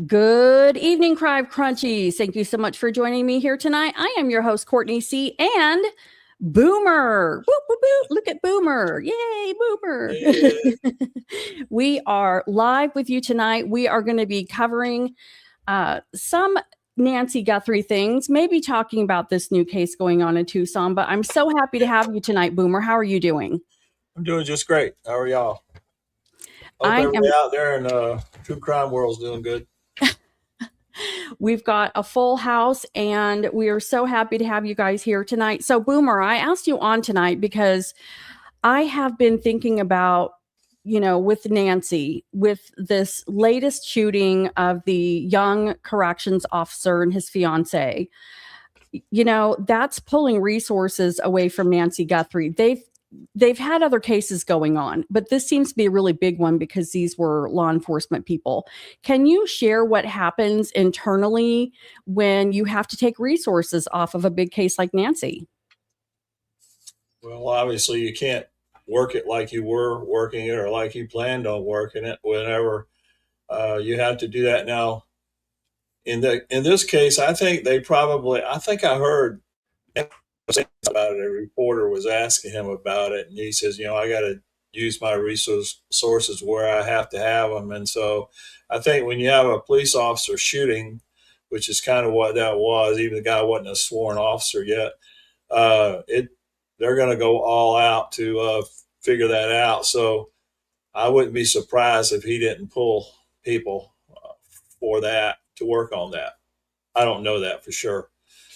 Good evening, Crunchies. Thank you so much for joining me here tonight. I am your host, Courtney C. and Boomer. Boop, boop, boop. Look at Boomer. Yay, Boomer. Yeah. We are live with you tonight. We are going to be covering some Nancy Guthrie things, maybe talking about this new case going on in Tucson, but I'm so happy to have you tonight, Boomer. How are you doing? I'm doing just great. How are y'all? Hope I everybody am. out there in true crime world's doing good. We've got a full house and we are so happy to have you guys here tonight. So, Boomer, I asked you on tonight because I have been thinking about, with Nancy, with this latest shooting of the young corrections officer and his fiance, that's pulling resources away from Nancy Guthrie. They've had other cases going on, but this seems to be a really big one because these were law enforcement people. Can you share what happens internally when you have to take resources off of a big case like Nancy? Well, obviously you can't work it like you were working it or like you planned on working it whenever you have to do that now. In this case, I think I heard about it. A reporter was asking him about it, and he says, I got to use my sources where I have to have them. And so I think when you have a police officer shooting, which is kind of what that was, even the guy wasn't a sworn officer yet, they're going to go all out to figure that out. So I wouldn't be surprised if he didn't pull people for that to work on that. I don't know that for sure.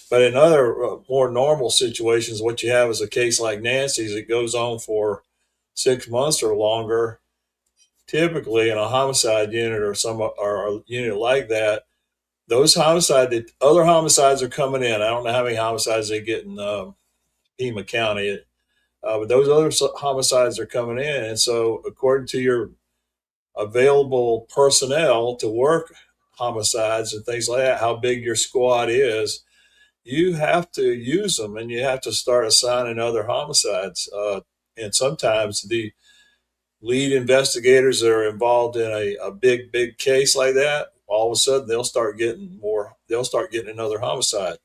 But in other more normal situations, what you have is a case like Nancy's. It goes on for 6 months or longer. Typically, in a homicide unit or a unit like that, the other homicides are coming in. I don't know how many homicides they get in Pima County, but those other homicides are coming in. And so, according to your available personnel to work homicides and things like that, how big your squad is, you have to use them, and you have to start assigning other homicides. And sometimes the lead investigators that are involved in a big case like that, all of a sudden they'll start getting another homicide,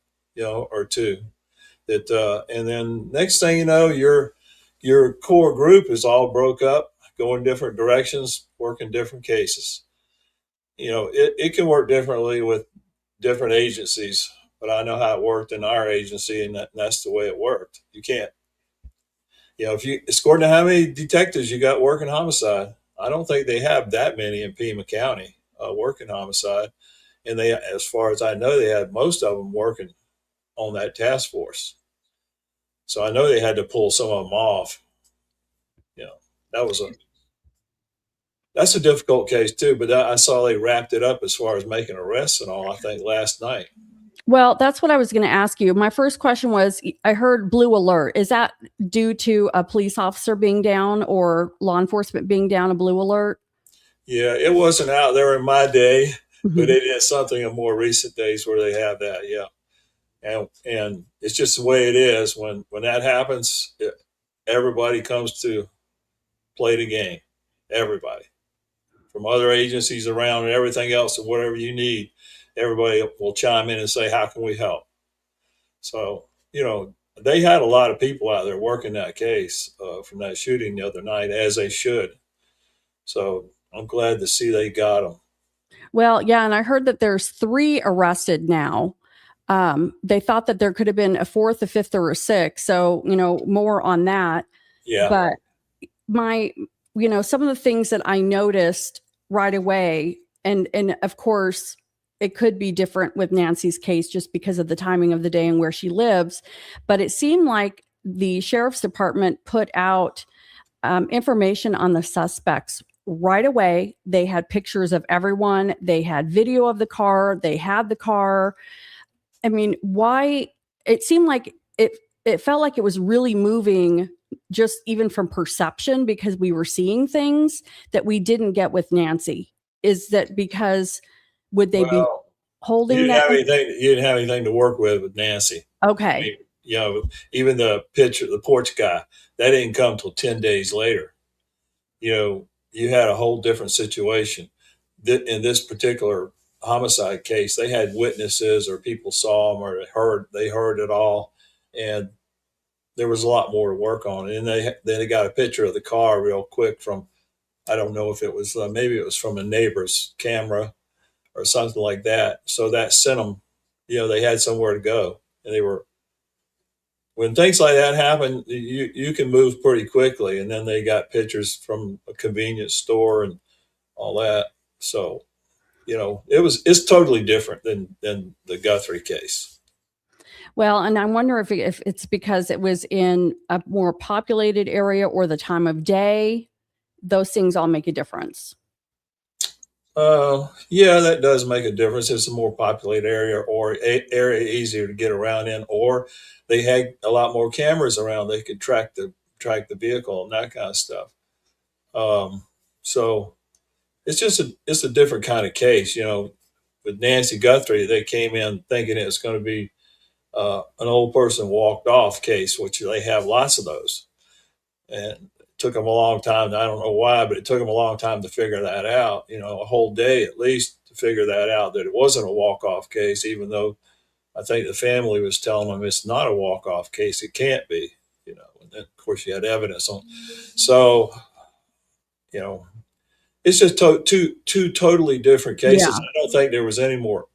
or two. And then next thing you know, your core group is all broke up, going different directions, working different cases. It can work differently with different agencies, but I know how it worked in our agency, and that's the way it worked. You can't, according to how many detectives you got working homicide, I don't think they have that many in Pima County working homicide. And as far as I know, they had most of them working on that task force. So I know they had to pull some of them off. That was that's a difficult case too, but I saw they wrapped it up as far as making arrests and all, I think last night. Well, that's what I was going to ask you. My first question was, I heard blue alert. Is that due to a police officer being down or law enforcement being down, a blue alert? Yeah, it wasn't out there in my day, but it is something in more recent days where they have that. Yeah. And it's just the way it is. When that happens, everybody comes to play the game. Everybody. From other agencies around and everything else, and whatever you need, everybody will chime in and say, how can we help? So, they had a lot of people out there working that case from that shooting the other night, as they should. So I'm glad to see they got them. Well, yeah, and I heard that there's 3 arrested now. They thought that there could have been a 4th, a 5th, or a 6th. So, more on that. Yeah. But some of the things that I noticed right away, and of course, it could be different with Nancy's case just because of the timing of the day and where she lives. But it seemed like the sheriff's department put out information on the suspects right away. They had pictures of everyone. They had video of the car. They had the car. I mean, why? It seemed like it felt like it was really moving just even from perception, because we were seeing things that we didn't get with Nancy. Is that because would they be holding you that? You didn't have anything to work with Nancy. Okay. I mean, even the porch guy, that didn't come till 10 days later. You had a whole different situation. In this particular homicide case, they had witnesses or people saw them or they heard it all, and there was a lot more to work on. And they got a picture of the car real quick from, I don't know if it was maybe it was from a neighbor's camera or something like that. So that sent them, they had somewhere to go, and they were, when things like that happen, you can move pretty quickly. And then they got pictures from a convenience store and all that. So, it's totally different than the Guthrie case. Well, and I wonder if it's because it was in a more populated area or the time of day. Those things all make a difference. Yeah, that does make a difference. It's a more populated area or area easier to get around in, or they had a lot more cameras around. They could track the vehicle and that kind of stuff. So it's a different kind of case. With Nancy Guthrie, they came in thinking it was going to be an old person walked off case, which they have lots of those. And it took them a long time. I don't know why, but it took them a long time to figure that out, a whole day at least to figure that out, that it wasn't a walk-off case, even though I think the family was telling them it's not a walk-off case. It can't be, and then of course you had evidence on. So, it's just two totally different cases. Yeah. I don't think there was any more.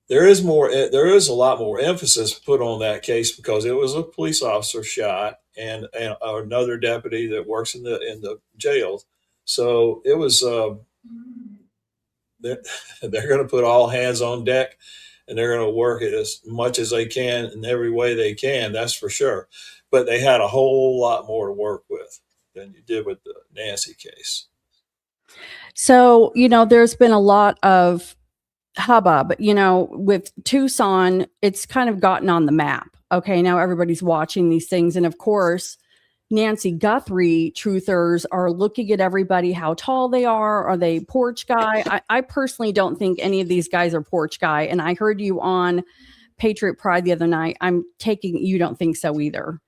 There is a lot more emphasis put on that case because it was a police officer shot and another deputy that works in the jail. So it was, they're going to put all hands on deck, and they're going to work it as much as they can in every way they can. That's for sure. But they had a whole lot more to work with than you did with the Nancy case. So, there's been a lot of hubbub, with Tucson, it's kind of gotten on the map. Okay, now everybody's watching these things. And of course, Nancy Guthrie truthers are looking at everybody, how tall they are they porch guy? I personally don't think any of these guys are porch guy. And I heard you on Patriot Pride the other night. I'm taking you don't think so either.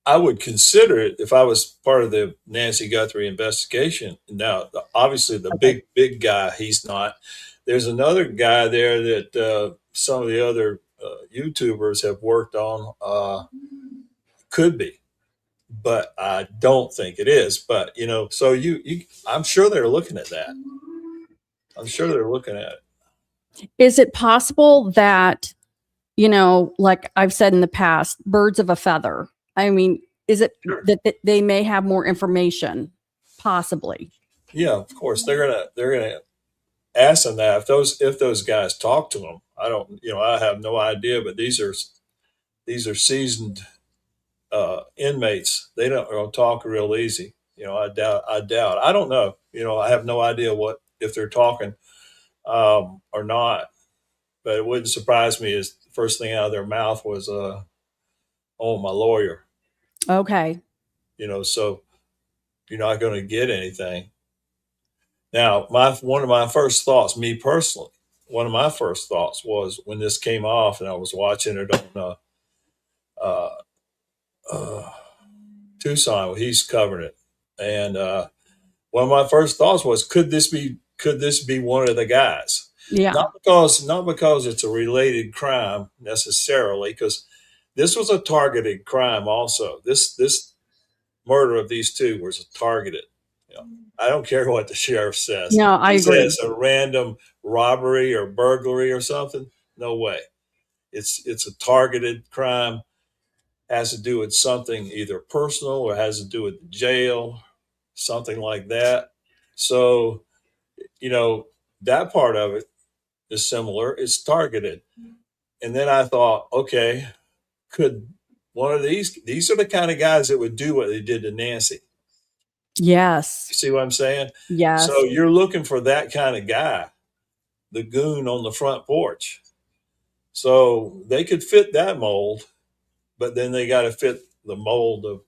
I would consider it if I was part of the Nancy Guthrie investigation. Now, obviously, the big guy, he's not. There's another guy there that some of the other YouTubers have worked on. Could be, but I don't think it is. But so I'm sure they're looking at that. I'm sure they're looking at it. Is it possible that, like I've said in the past, birds of a feather? I mean, is it that they may have more information? Possibly. Yeah, of course they're gonna ask them that if those guys talk to them. I don't, I have no idea, but these are seasoned inmates. They don't talk real easy. I doubt. I don't know. I have no idea if they're talking or not. But it wouldn't surprise me if the first thing out of their mouth was, "Oh, my lawyer." Okay. So you're not going to get anything. Now, one of my first thoughts, me personally, one of my first thoughts was when this came off and I was watching it on Tucson. He's covering it, and one of my first thoughts was, could this be one of the guys? Yeah. Not because it's a related crime necessarily, because this was a targeted crime. Also, this murder of these two was targeted. I don't care what the sheriff says. No, I agree. Says a random robbery or burglary or something. No way. It's a targeted crime. Has to do with something either personal or has to do with the jail, something like that. So, that part of it is similar. It's targeted. And then I thought, okay, could one of these are the kind of guys that would do what they did to Nancy. Yes. You see what I'm saying? Yes. So you're looking for that kind of guy, the goon on the front porch. So they could fit that mold, but then they got to fit the mold of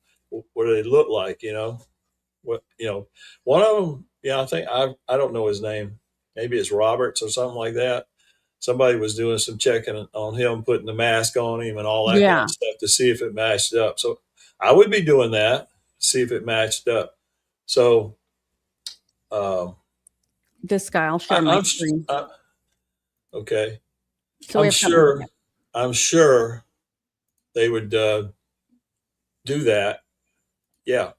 what do they look like, one of them, I think I don't know his name. Maybe it's Roberts or something like that. Somebody was doing some checking on him, putting the mask on him and all that kind of stuff to see if it matched up. So I would be doing that, see if it matched up. So This guy, I'll share my screen. Okay. So we have company. I'm sure they would do that. Yeah.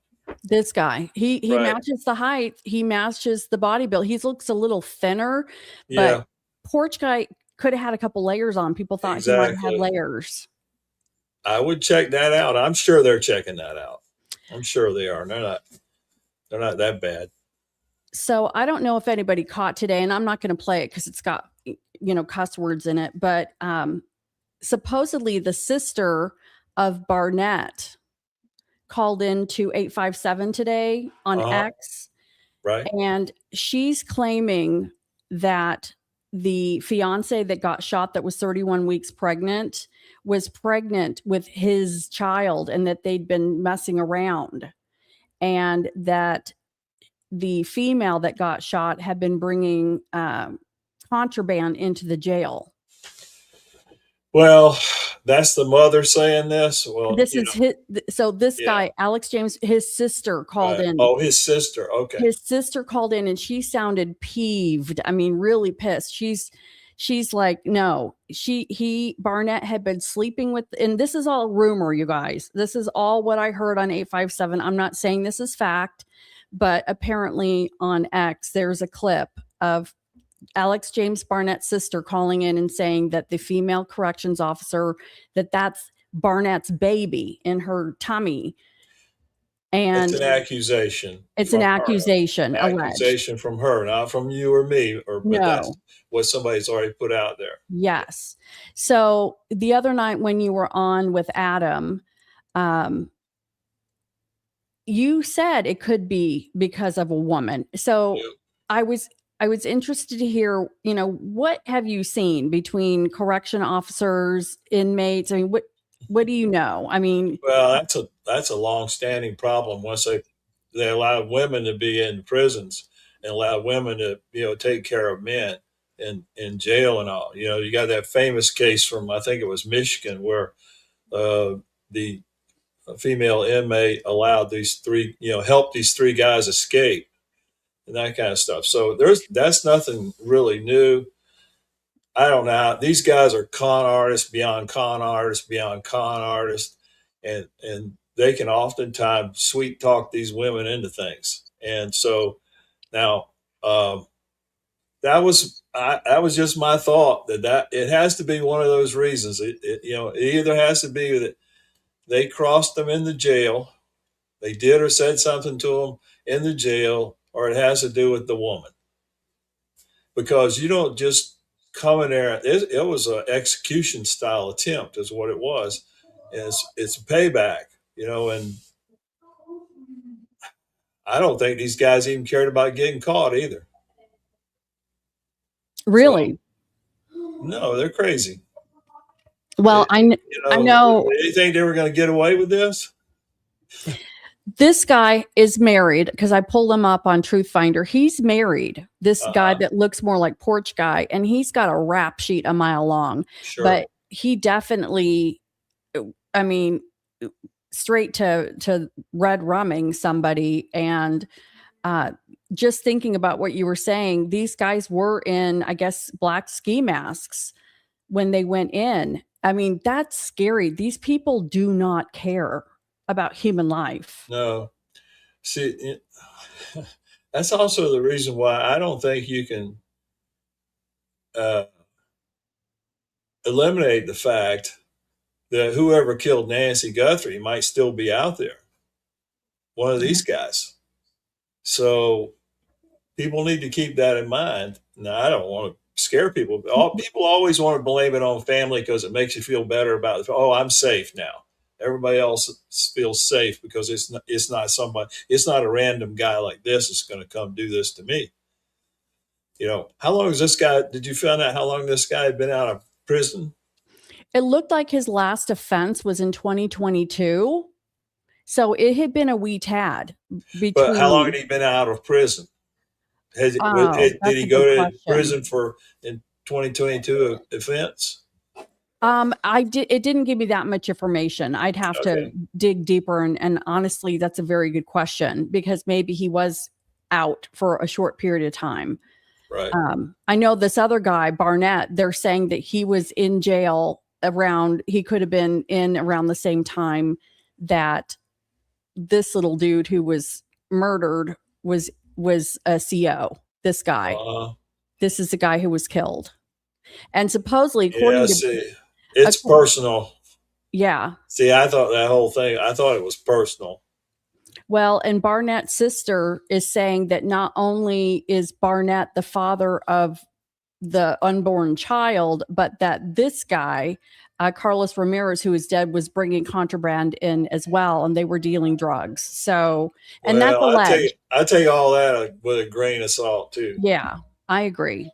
This guy, he Right. matches the height. He matches the body build. He looks a little thinner, Yeah. but porch guy could have had a couple layers on. People thought he might have had Exactly. layers. I would check that out. I'm sure they're checking that out. I'm sure they are. They're not that bad. So I don't know if anybody caught today, and I'm not going to play it because it's got, cuss words in it, but supposedly the sister of Barnett called into 857 today on X. Right. And she's claiming that the fiance that got shot that was 31 weeks pregnant was pregnant with his child, and that they'd been messing around, and that the female that got shot had been bringing contraband into the jail. Well, that's the mother saying this. Well, this is his. So this guy, Alex James, his sister called in. Oh, his sister. Okay. His sister called in, and she sounded peeved. I mean, really pissed. She's like, no, Barnett had been sleeping with, and this is all rumor, you guys. This is all what I heard on 857. I'm not saying this is fact, but apparently on X, there's a clip of Alex James Barnett's sister calling in and saying that the female corrections officer, that's Barnett's baby in her tummy. And it's an accusation. It's an accusation. Accusation from her, not from you or me, but that's what somebody's already put out there. Yes. So the other night when you were on with Adam, you said it could be because of a woman. So I was interested to hear, what have you seen between correction officers, inmates? I mean, what do you know? I mean, well, that's a long-standing problem. Once they allow women to be in prisons and allow women to take care of men in jail and all. You got that famous case from, I think it was Michigan, where the female inmate allowed these three, helped these three guys escape and that kind of stuff. So that's nothing really new. I don't know. These guys are con artists beyond con artists beyond con artists, and they can oftentimes sweet talk these women into things. And so now that was just my thought that it has to be one of those reasons. It either has to be that they crossed them in the jail, they did or said something to them in the jail, or it has to do with the woman. Because you don't just come in there. It was an execution style attempt is what it was. It's a payback, and I don't think these guys even cared about getting caught either. Really? So, no, they're crazy. Well, I know. Do you think they were going to get away with this? This guy is married, because I pulled him up on Truth Finder. He's married. This guy that looks more like Porch Guy, and he's got a rap sheet a mile long. Sure. But he definitely, I mean, straight to red rumming somebody. And just thinking about what you were saying, these guys were in, I guess, black ski masks when they went in. I mean, that's scary. These people do not care about human life. No. See, that's also the reason why I don't think you can eliminate the fact that whoever killed Nancy Guthrie might still be out there. One of these guys. So people need to keep that in mind. Now, I don't want to scare people. People always want to blame it on family because it makes you feel better about it. Oh, I'm safe now. Everybody else feels safe because it's not a random guy like this that's going to come do this to me. How long is this guy? Did you find out how long this guy had been out of prison? It looked like his last offense was in 2022. So it had been a wee tad. But how long had he been out of prison? Did he go to prison for in 2022 offense? It didn't give me that much information. I'd have to dig deeper. And honestly, that's a very good question, because maybe he was out for a short period of time. Right. I know this other guy, Barnett, they're saying that he was in jail he could have been in around the same time that this little dude who was murdered was a CO. This guy. This is the guy who was killed. And supposedly, according to it's personal. Yeah. See, I thought it was personal. Well, and Barnett's sister is saying that not only is Barnett the father of the unborn child, but that this guy, Carlos Ramirez, who is dead, was bringing contraband in as well, and they were dealing drugs. So, and that's alleged. I take all that with a grain of salt too. Yeah, I agree.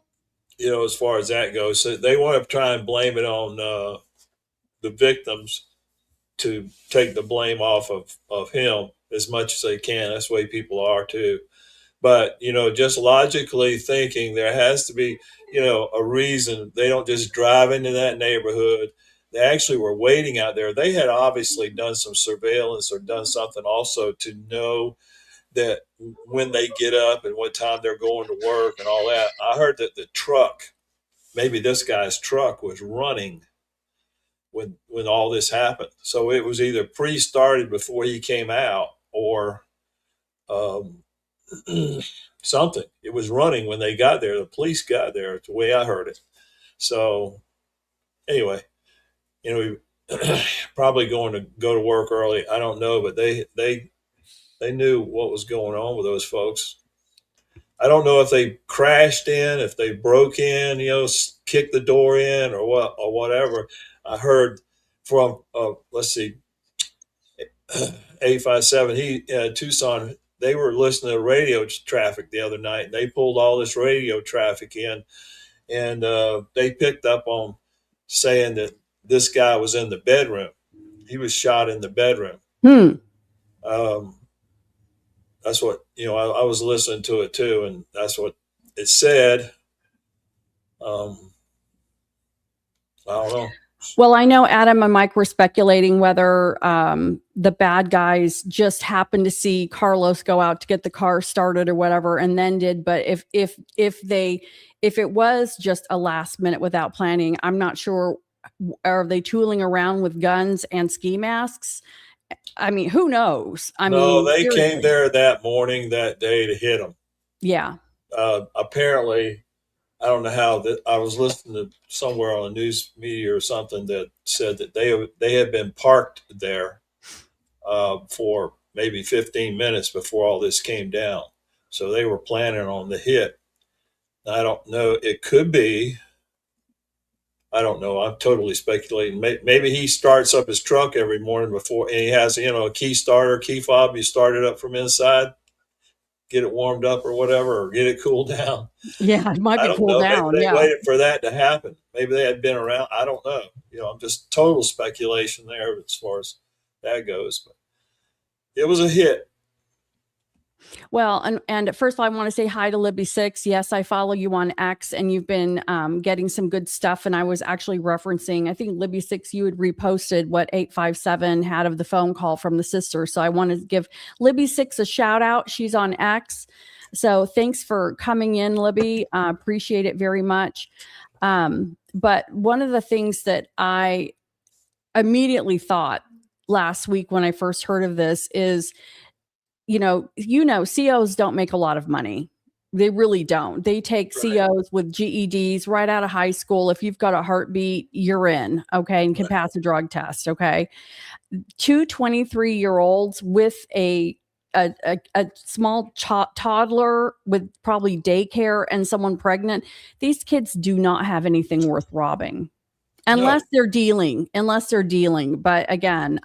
As far as that goes, so they want to try and blame it on the victims to take the blame off of him as much as they can. That's the way people are too. But, just logically thinking, there has to be, a reason. They don't just drive into that neighborhood. They actually were waiting out there. They had obviously done some surveillance or done something also to know that when they get up and what time they're going to work and all that. I heard that the truck, maybe this guy's truck, was running when all this happened. So it was either pre-started before he came out or something. It was running when they got there. The police got there. It's the way I heard it. So anyway, probably going to go to work early. I don't know, but they knew what was going on with those folks. I don't know if they crashed in, if they broke in, kicked the door in or whatever. I heard from, let's see, 857, Tucson, they were listening to radio traffic the other night. And they pulled all this radio traffic in, and they picked up on saying that this guy was in the bedroom. He was shot in the bedroom. That's what, I was listening to it too, and that's what it said. I don't know. Well, I know Adam and Mike were speculating whether the bad guys just happened to see Carlos go out to get the car started or whatever, and then did. But if it was just a last minute without planning, I'm not sure. Are they tooling around with guns and ski masks? I mean, who knows? No, they seriously came there that morning, that day, to hit them. Yeah. Apparently, I don't know how that. I was listening to somewhere on the news media or something that said that they had been parked there for maybe 15 minutes before all this came down. So they were planning on the hit. I don't know. It could be. I don't know. I'm totally speculating. Maybe he starts up his truck every morning before, and he has, a key starter, key fob. You start it up from inside, get it warmed up or whatever, or get it cooled down. Yeah, it might be cooled down. Maybe they waited for that to happen. Maybe they had been around. I don't know. I'm just total speculation there as far as that goes. But it was a hit. Well, and first of all, I want to say hi to Libby6. Yes, I follow you on X, and you've been getting some good stuff. And I was actually referencing, I think Libby6, you had reposted what 857 had of the phone call from the sister. So I want to give Libby6 a shout out. She's on X. So thanks for coming in, Libby. Appreciate it very much. But one of the things that I immediately thought last week when I first heard of this is, COs don't make a lot of money. They really don't. They take COs with GEDs right out of high school. If you've got a heartbeat, you're in, okay, and can pass a drug test, okay? 2 23-year-olds with a small toddler with probably daycare and someone pregnant. These kids do not have anything worth robbing unless they're dealing. But again,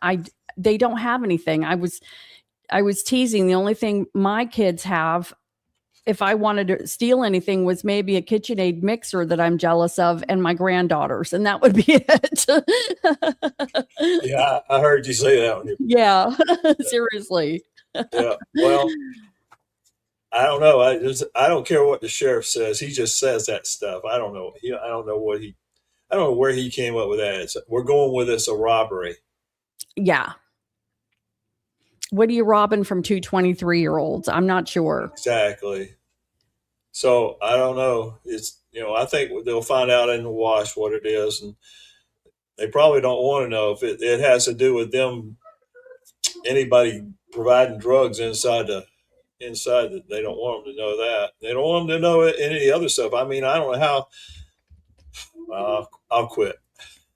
they don't have anything. I was teasing. The only thing my kids have, if I wanted to steal anything, was maybe a KitchenAid mixer that I'm jealous of, and my granddaughters, and that would be it. Yeah, I heard you say that one. Yeah, seriously. Yeah, well, I don't know. I don't care what the sheriff says. He just says that stuff. I don't know. I don't know where he came up with that. We're going with this a robbery. Yeah. What are you robbing from two 23-year-olds? I'm not sure. Exactly. So I don't know. It's, I think they'll find out in the wash what it is, and they probably don't want to know if it has to do with them, anybody providing drugs inside that. They don't want them to know that. They don't want them to know any of the other stuff. I mean, I don't know how. I'll quit.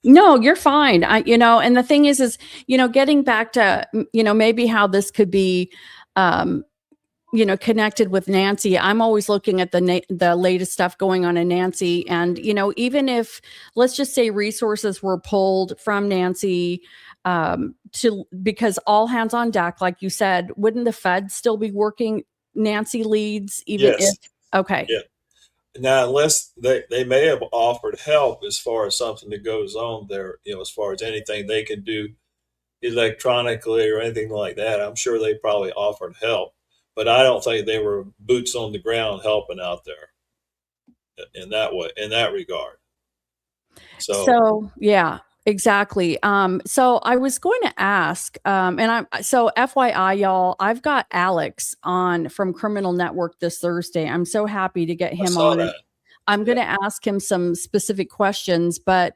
No, you're fine. And the thing is, getting back to, maybe how this could be, connected with Nancy. I'm always looking at the latest stuff going on in Nancy. And, even if, let's just say, resources were pulled from Nancy, because all hands on deck, like you said, wouldn't the Fed still be working Nancy leads, even Yes. if, okay. Yeah. Now, unless they may have offered help as far as something that goes on there, as far as anything they can do electronically or anything like that, I'm sure they probably offered help. But I don't think they were boots on the ground helping out there in that way, in that regard. So yeah, exactly. So I was going to ask, so FYI, y'all, I've got Alex on from Criminal Network this Thursday. I'm so happy to get him on. That. I'm going to ask him some specific questions, but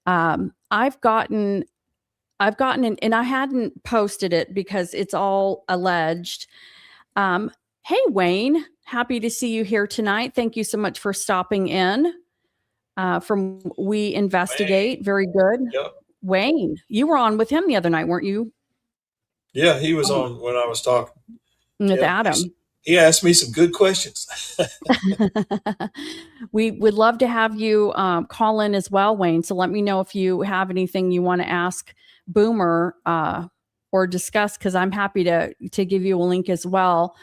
I've gotten and I hadn't posted it because it's all alleged. Hey, Wayne, happy to see you here tonight. Thank you so much for stopping in. From We Investigate. Wayne. Very good. Yep. Wayne, you were on with him the other night, weren't you? Yeah, he was on when I was talking with Adam. He asked me some good questions. We would love to have you call in as well, Wayne. So let me know if you have anything you want to ask Boomer or discuss, because I'm happy to give you a link as well.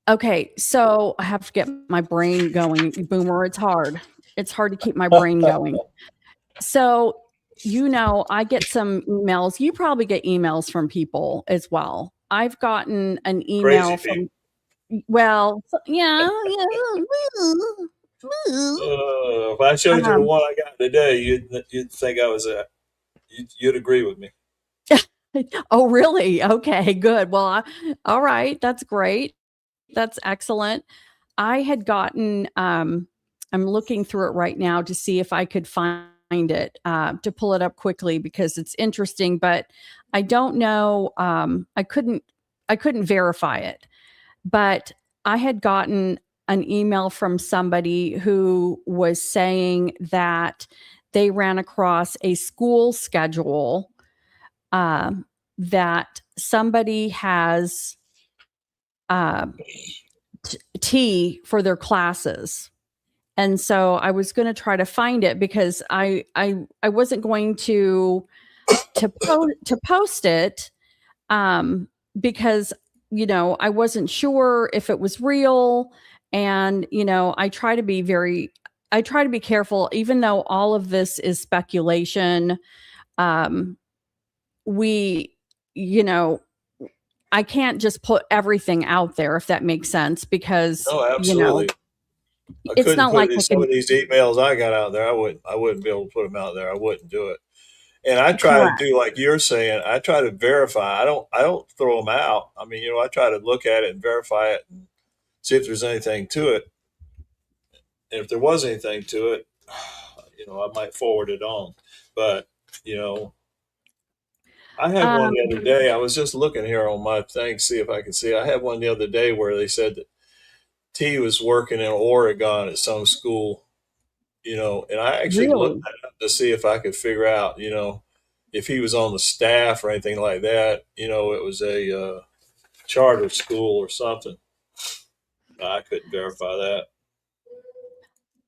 Okay, so I have to get my brain going, Boomer. It's hard. It's hard to keep my brain going. So, I get some emails. You probably get emails from people as well. I've gotten an email from, yeah. If I showed you the one I got today, you'd think I was you'd agree with me. Oh, really? Okay, good. Well, all right. That's great. That's excellent. I had gotten, I'm looking through it right now to see if I could find it, to pull it up quickly because it's interesting, but I don't know. I couldn't verify it, but I had gotten an email from somebody who was saying that they ran across a school schedule, that somebody has, tea for their classes. And so I was going to try to find it because I wasn't going to post it, because, I wasn't sure if it was real. And, I try to be careful, even though all of this is speculation. I can't just put everything out there, if that makes sense, because absolutely. It's not like some of these emails I got out there. I wouldn't be able to put them out there. I wouldn't do it. And I try to do like you're saying. I try to verify. I don't throw them out. I mean, I try to look at it and verify it and see if there's anything to it. And if there was anything to it, I might forward it on. But I had one the other day. I was just looking here on my thing, see if I can see. I had one the other day where they said that T was working in Oregon at some school, and I actually looked that up to see if I could figure out, if he was on the staff or anything like that. It was a charter school or something. I couldn't verify that.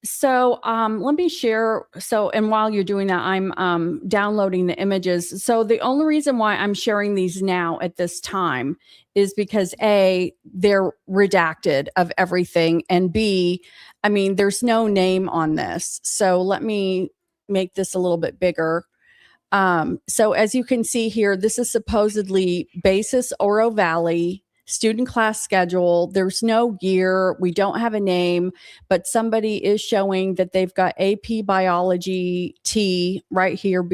So let me share. So, and while you're doing that, I'm downloading the images. So the only reason why I'm sharing these now at this time is because A, they're redacted of everything, and B, I mean, there's no name on this. So let me make this a little bit bigger. So as you can see here, this is supposedly Basis Oro Valley student class schedule. There's no year. We don't have a name, but somebody is showing that they've got AP Biology T right here,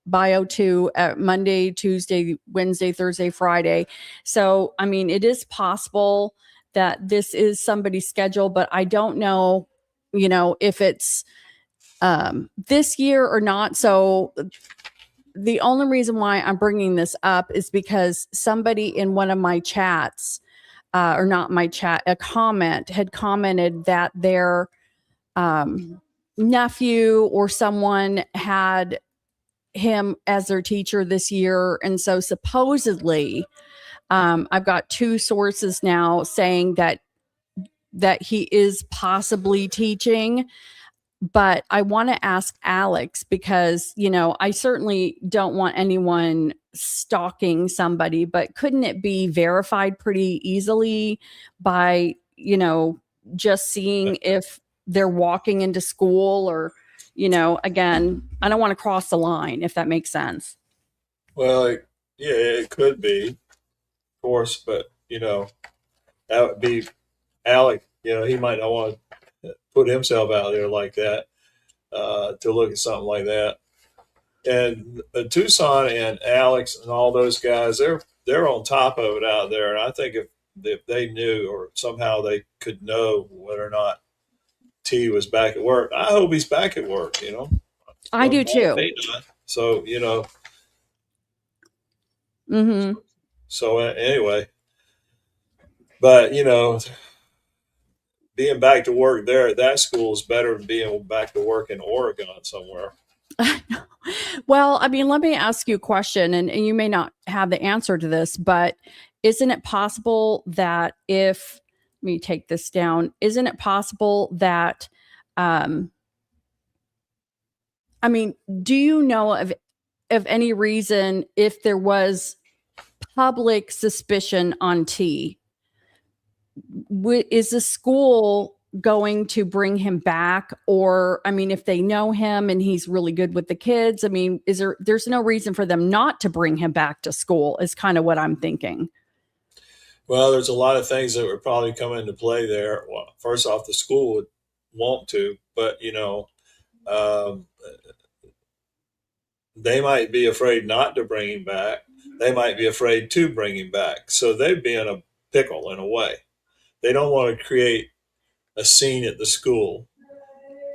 Bio 2 at Monday, Tuesday, Wednesday, Thursday, Friday. So, I mean, it is possible that this is somebody's schedule, but I don't know, if it's this year or not. So the only reason why I'm bringing this up is because somebody in one of my chats, or not my chat, a comment had commented that their nephew or someone had him as their teacher this year. And so supposedly, I've got two sources now saying that he is possibly teaching. But I want to ask Alex because, I certainly don't want anyone stalking somebody, but couldn't it be verified pretty easily by, just seeing if they're walking into school or, again, I don't want to cross the line, if that makes sense. Well, yeah, it could be, of course, but that would be Alec. He might not want to put himself out there like that to look at something like that. And Tucson and Alex and all those guys, they're on top of it out there. And I think if they knew or somehow they could know whether or not T was back at work, I hope he's back at work. I do too. So Mm-hmm. So anyway, but being back to work there at that school is better than being back to work in Oregon somewhere. Well, I mean, let me ask you a question, and you may not have the answer to this, but isn't it possible that if, let me take this down, isn't it possible that, I mean, do you know of any reason if there was public suspicion on T, is the school going to bring him back? Or, I mean, if they know him and he's really good with the kids, I mean, there's no reason for them not to bring him back to school is kind of what I'm thinking. Well, there's a lot of things that would probably come into play there. Well, first off, the school would want to, but um, they might be afraid not to bring him back. They might be afraid to bring him back. So they'd be in a pickle in a way. They don't want to create a scene at the school,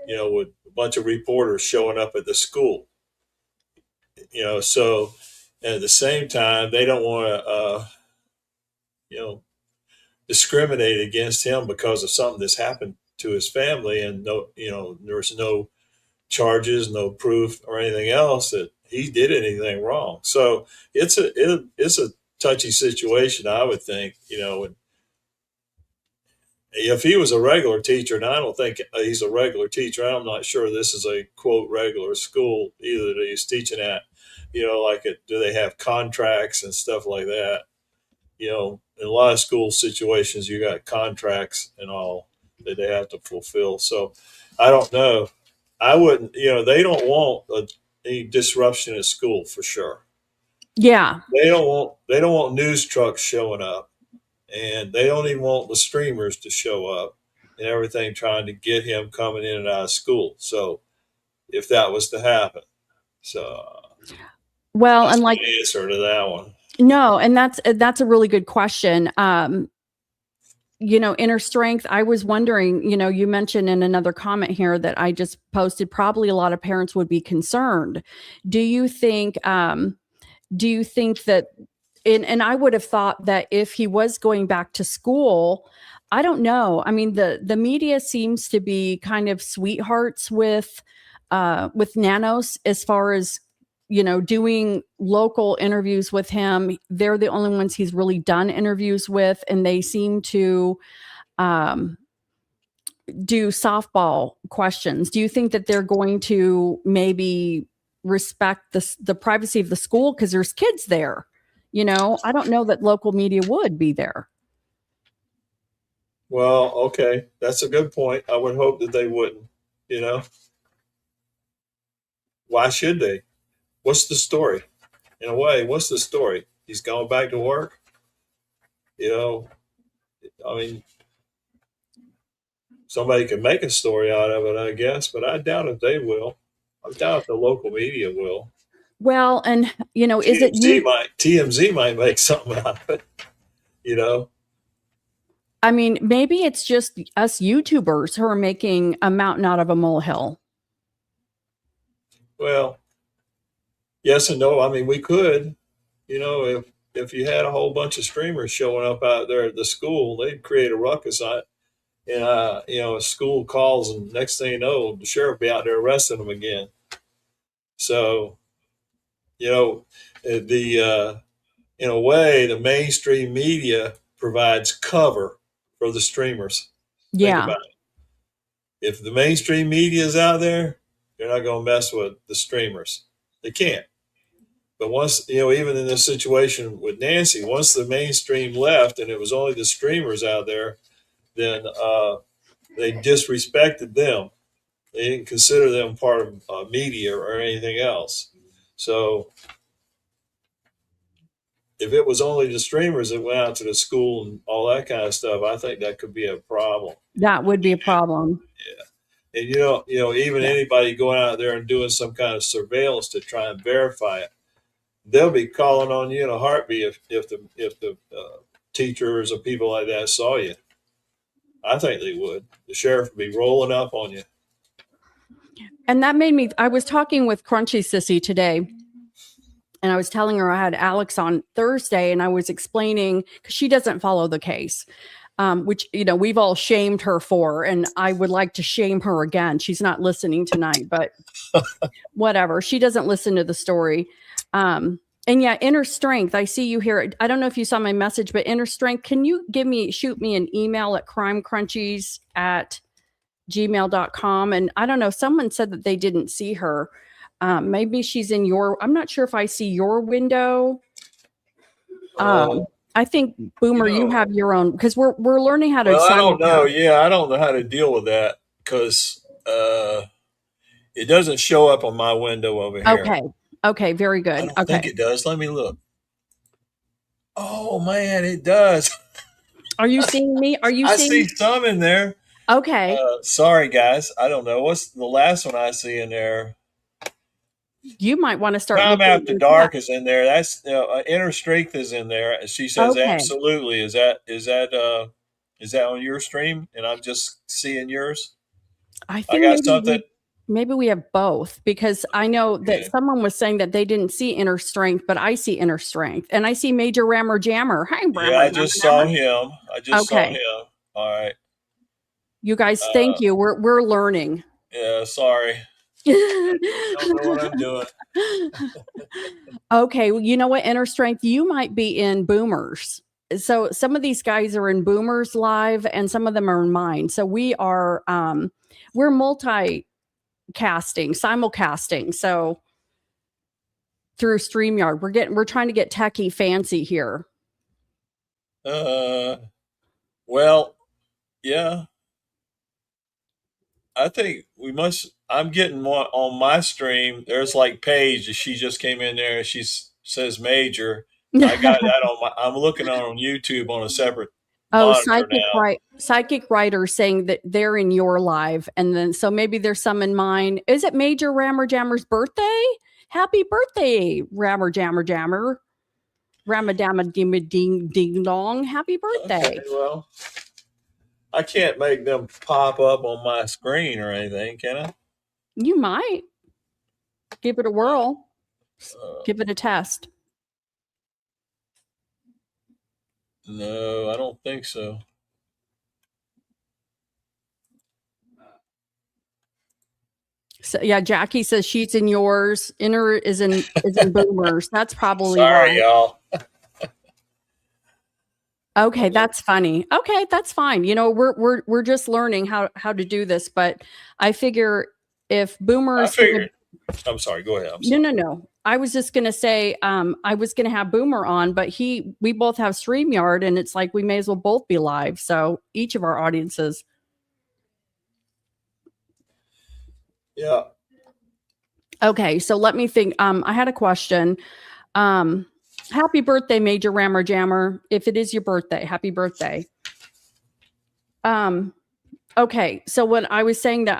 with a bunch of reporters showing up at the school. So and at the same time, they don't want to, discriminate against him because of something that's happened to his family, and there's no charges, no proof, or anything else that he did anything wrong. So it's a touchy situation, I would think. If he was a regular teacher, and I don't think he's a regular teacher, I'm not sure this is a quote regular school either that he's teaching at. Do they have contracts and stuff like that? In a lot of school situations, you got contracts and all that they have to fulfill. So I don't know. I wouldn't, they don't want any disruption at school for sure. Yeah. They don't want news trucks showing up, and they don't even want the streamers to show up and everything trying to get him coming in and out of school. So if that was to happen, so well, that's and like the answer to that one. No, and that's a really good question. Inner strength. I was wondering, you mentioned in another comment here that I just posted, probably a lot of parents would be concerned. Do you think that, and I would have thought that if he was going back to school, I don't know. I mean, the media seems to be kind of sweethearts with Nanos as far as doing local interviews with him. They're the only ones he's really done interviews with, and they seem to do softball questions. Do you think that they're going to maybe respect the privacy of the school because there's kids there? I don't know that local media would be there. Well, okay, that's a good point. I would hope that they wouldn't. Why should they? What's the story? In a way, what's the story? He's going back to work. You know, I mean, somebody can make a story out of it, I guess, but I doubt if they will. I doubt if the local media will. Well, and is it you? TMZ might make something out of it. You know, I mean, maybe it's just us YouTubers who are making a mountain out of a molehill. well, yes and no. I mean, we could, if you had a whole bunch of streamers showing up out there at the school, they'd create a ruckus. A school calls, and next thing you know, the sheriff be out there arresting them again. So, the in a way, the mainstream media provides cover for the streamers. Think Yeah. about it. If the mainstream media is out there, they're not going to mess with the streamers. They can't. But once, even in this situation with Nancy, once the mainstream left and it was only the streamers out there, then they disrespected them. They didn't consider them part of media or anything else. So if it was only the streamers that went out to the school and all that kind of stuff, I think that could be a problem. That would be a problem. Yeah. And even anybody going out there and doing some kind of surveillance to try and verify it, they'll be calling on you in a heartbeat if the teachers or people like that saw you. I think they would. The sheriff would be rolling up on you. And that made me, I was talking with Crunchy Sissy today, and I was telling her I had Alex on Thursday, and I was explaining, because she doesn't follow the case, which, we've all shamed her for, and I would like to shame her again. She's not listening tonight, but whatever. She doesn't listen to the story. And yeah, inner strength. I see you here. I don't know if you saw my message, but inner strength, can you shoot me an email at crimecrunchies@gmail.com? And I don't know, someone said that they didn't see her. Maybe she's in I'm not sure if I see your window. I think Boomer, you have your own, because we're learning how to. Well, I don't know. Yeah, I don't know how to deal with that because it doesn't show up on my window over here. Okay, very good. I think it does. Let me look. Oh man, it does. Are you seeing me? I see some in there. Okay. Sorry, guys. I don't know. What's the last one I see in there? You might want to start. Time After Dark is in there. That's Inner Strength is in there. She says absolutely. Is that on your stream? And I'm just seeing yours. I think got something. Maybe we have both, because I know that someone was saying that they didn't see Inner Strength, but I see Inner Strength, and I see Major Rammer Jammer. Hi, Rammer. Yeah, I just saw him. Saw him. All right. You guys, thank you. We're learning. Yeah, sorry. I don't know what I'm doing. Okay, well, you know what, Inner Strength, you might be in Boomers. So some of these guys are in Boomers live, and some of them are in mine. So we are we're multicasting, simulcasting. So through StreamYard, we're trying to get techie fancy here. Well, yeah. I think we must. I'm getting one on my stream. There's like Paige. She just came in there. She says Major. I got that on I'm looking on YouTube on a separate. Psychic writer saying that they're in your live, and then so maybe there's some in mine. Is it Major Rammer Jammer's birthday? Happy birthday, Rammer Jammer Jammer. Ramadama ding ding dong. Happy birthday. Okay, well, I can't make them pop up on my screen or anything, can I? You might. Give it a whirl. Give it a test. No, I don't think so. So yeah, Jackie says she's in yours. Inner is in Boomers. That's probably sorry, y'all. Okay, that's funny. Okay, that's fine. We're just learning how to do this, but I figure if Boomers. I'm sorry. Go ahead. No. I was just gonna say I was gonna have Boomer on, but we both have StreamYard, and it's like we may as well both be live. So each of our audiences. Yeah. Okay, so let me think. I had a question. Happy birthday, Major Rammer Jammer. If it is your birthday, happy birthday. Okay, so when I was saying that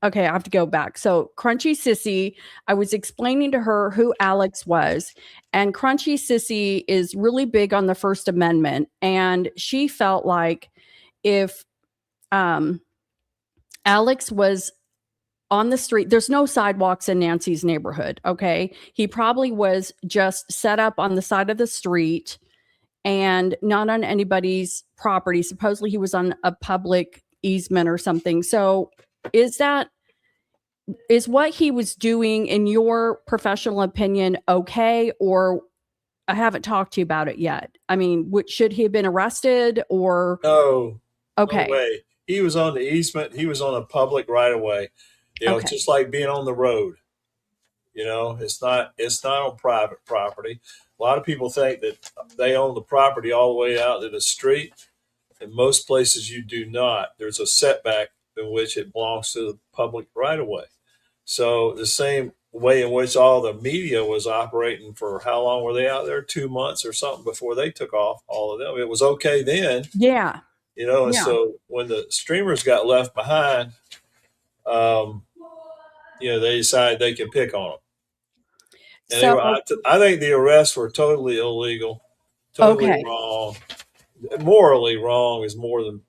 okay, I have to go back. So Crunchy Sissy, I was explaining to her who Alex was, and Crunchy Sissy is really big on the First Amendment, and she felt like if Alex was on the street, there's no sidewalks in Nancy's neighborhood, okay? He probably was just set up on the side of the street and not on anybody's property. Supposedly he was on a public easement or something. So is what he was doing, in your professional opinion, okay? Or I haven't talked to you about it yet. I mean, should he have been arrested or? No, no Okay. way. He was on the easement. He was on a public right of way. You know, Okay. just like being on the road. You know, it's not on private property. A lot of people think that they own the property all the way out to the street. In most places, you do not. There's a setback in which it belongs to the public right of way. So the same way in which all the media was operating, for how long were they out there? 2 months or something before they took off, all of them. It was okay then. Yeah. You know, and Yeah. so when the streamers got left behind, you know, they decided they could pick on them. And So I think the arrests were totally illegal, totally okay. wrong. Morally wrong is more than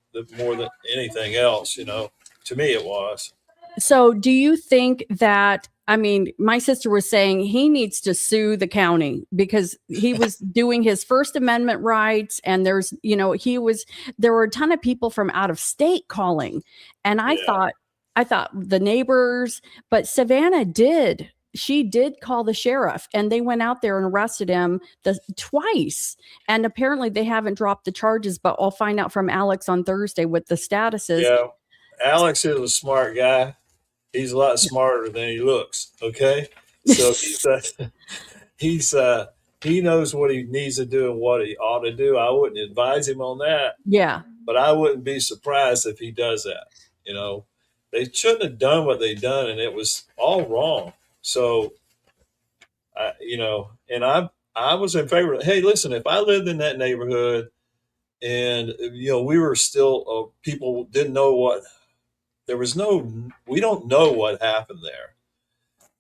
anything else. You know, to me it was. So do you think that, I mean, my sister was saying he needs to sue the county because he was doing his First Amendment rights, and there were a ton of people from out of state calling. And I thought the neighbors, but Savannah she did call the sheriff, and they went out there and arrested him twice. And apparently they haven't dropped the charges, but I'll find out from Alex on Thursday what the status is. Yeah. Alex is a smart guy. He's a lot smarter than he looks. Okay. So he knows what he needs to do and what he ought to do. I wouldn't advise him on that. Yeah. But I wouldn't be surprised if he does that. You know, they shouldn't have done what they done, and it was all wrong. So, and I was in favor of, hey, listen, if I lived in that neighborhood and, we were still, people didn't know we don't know what happened there.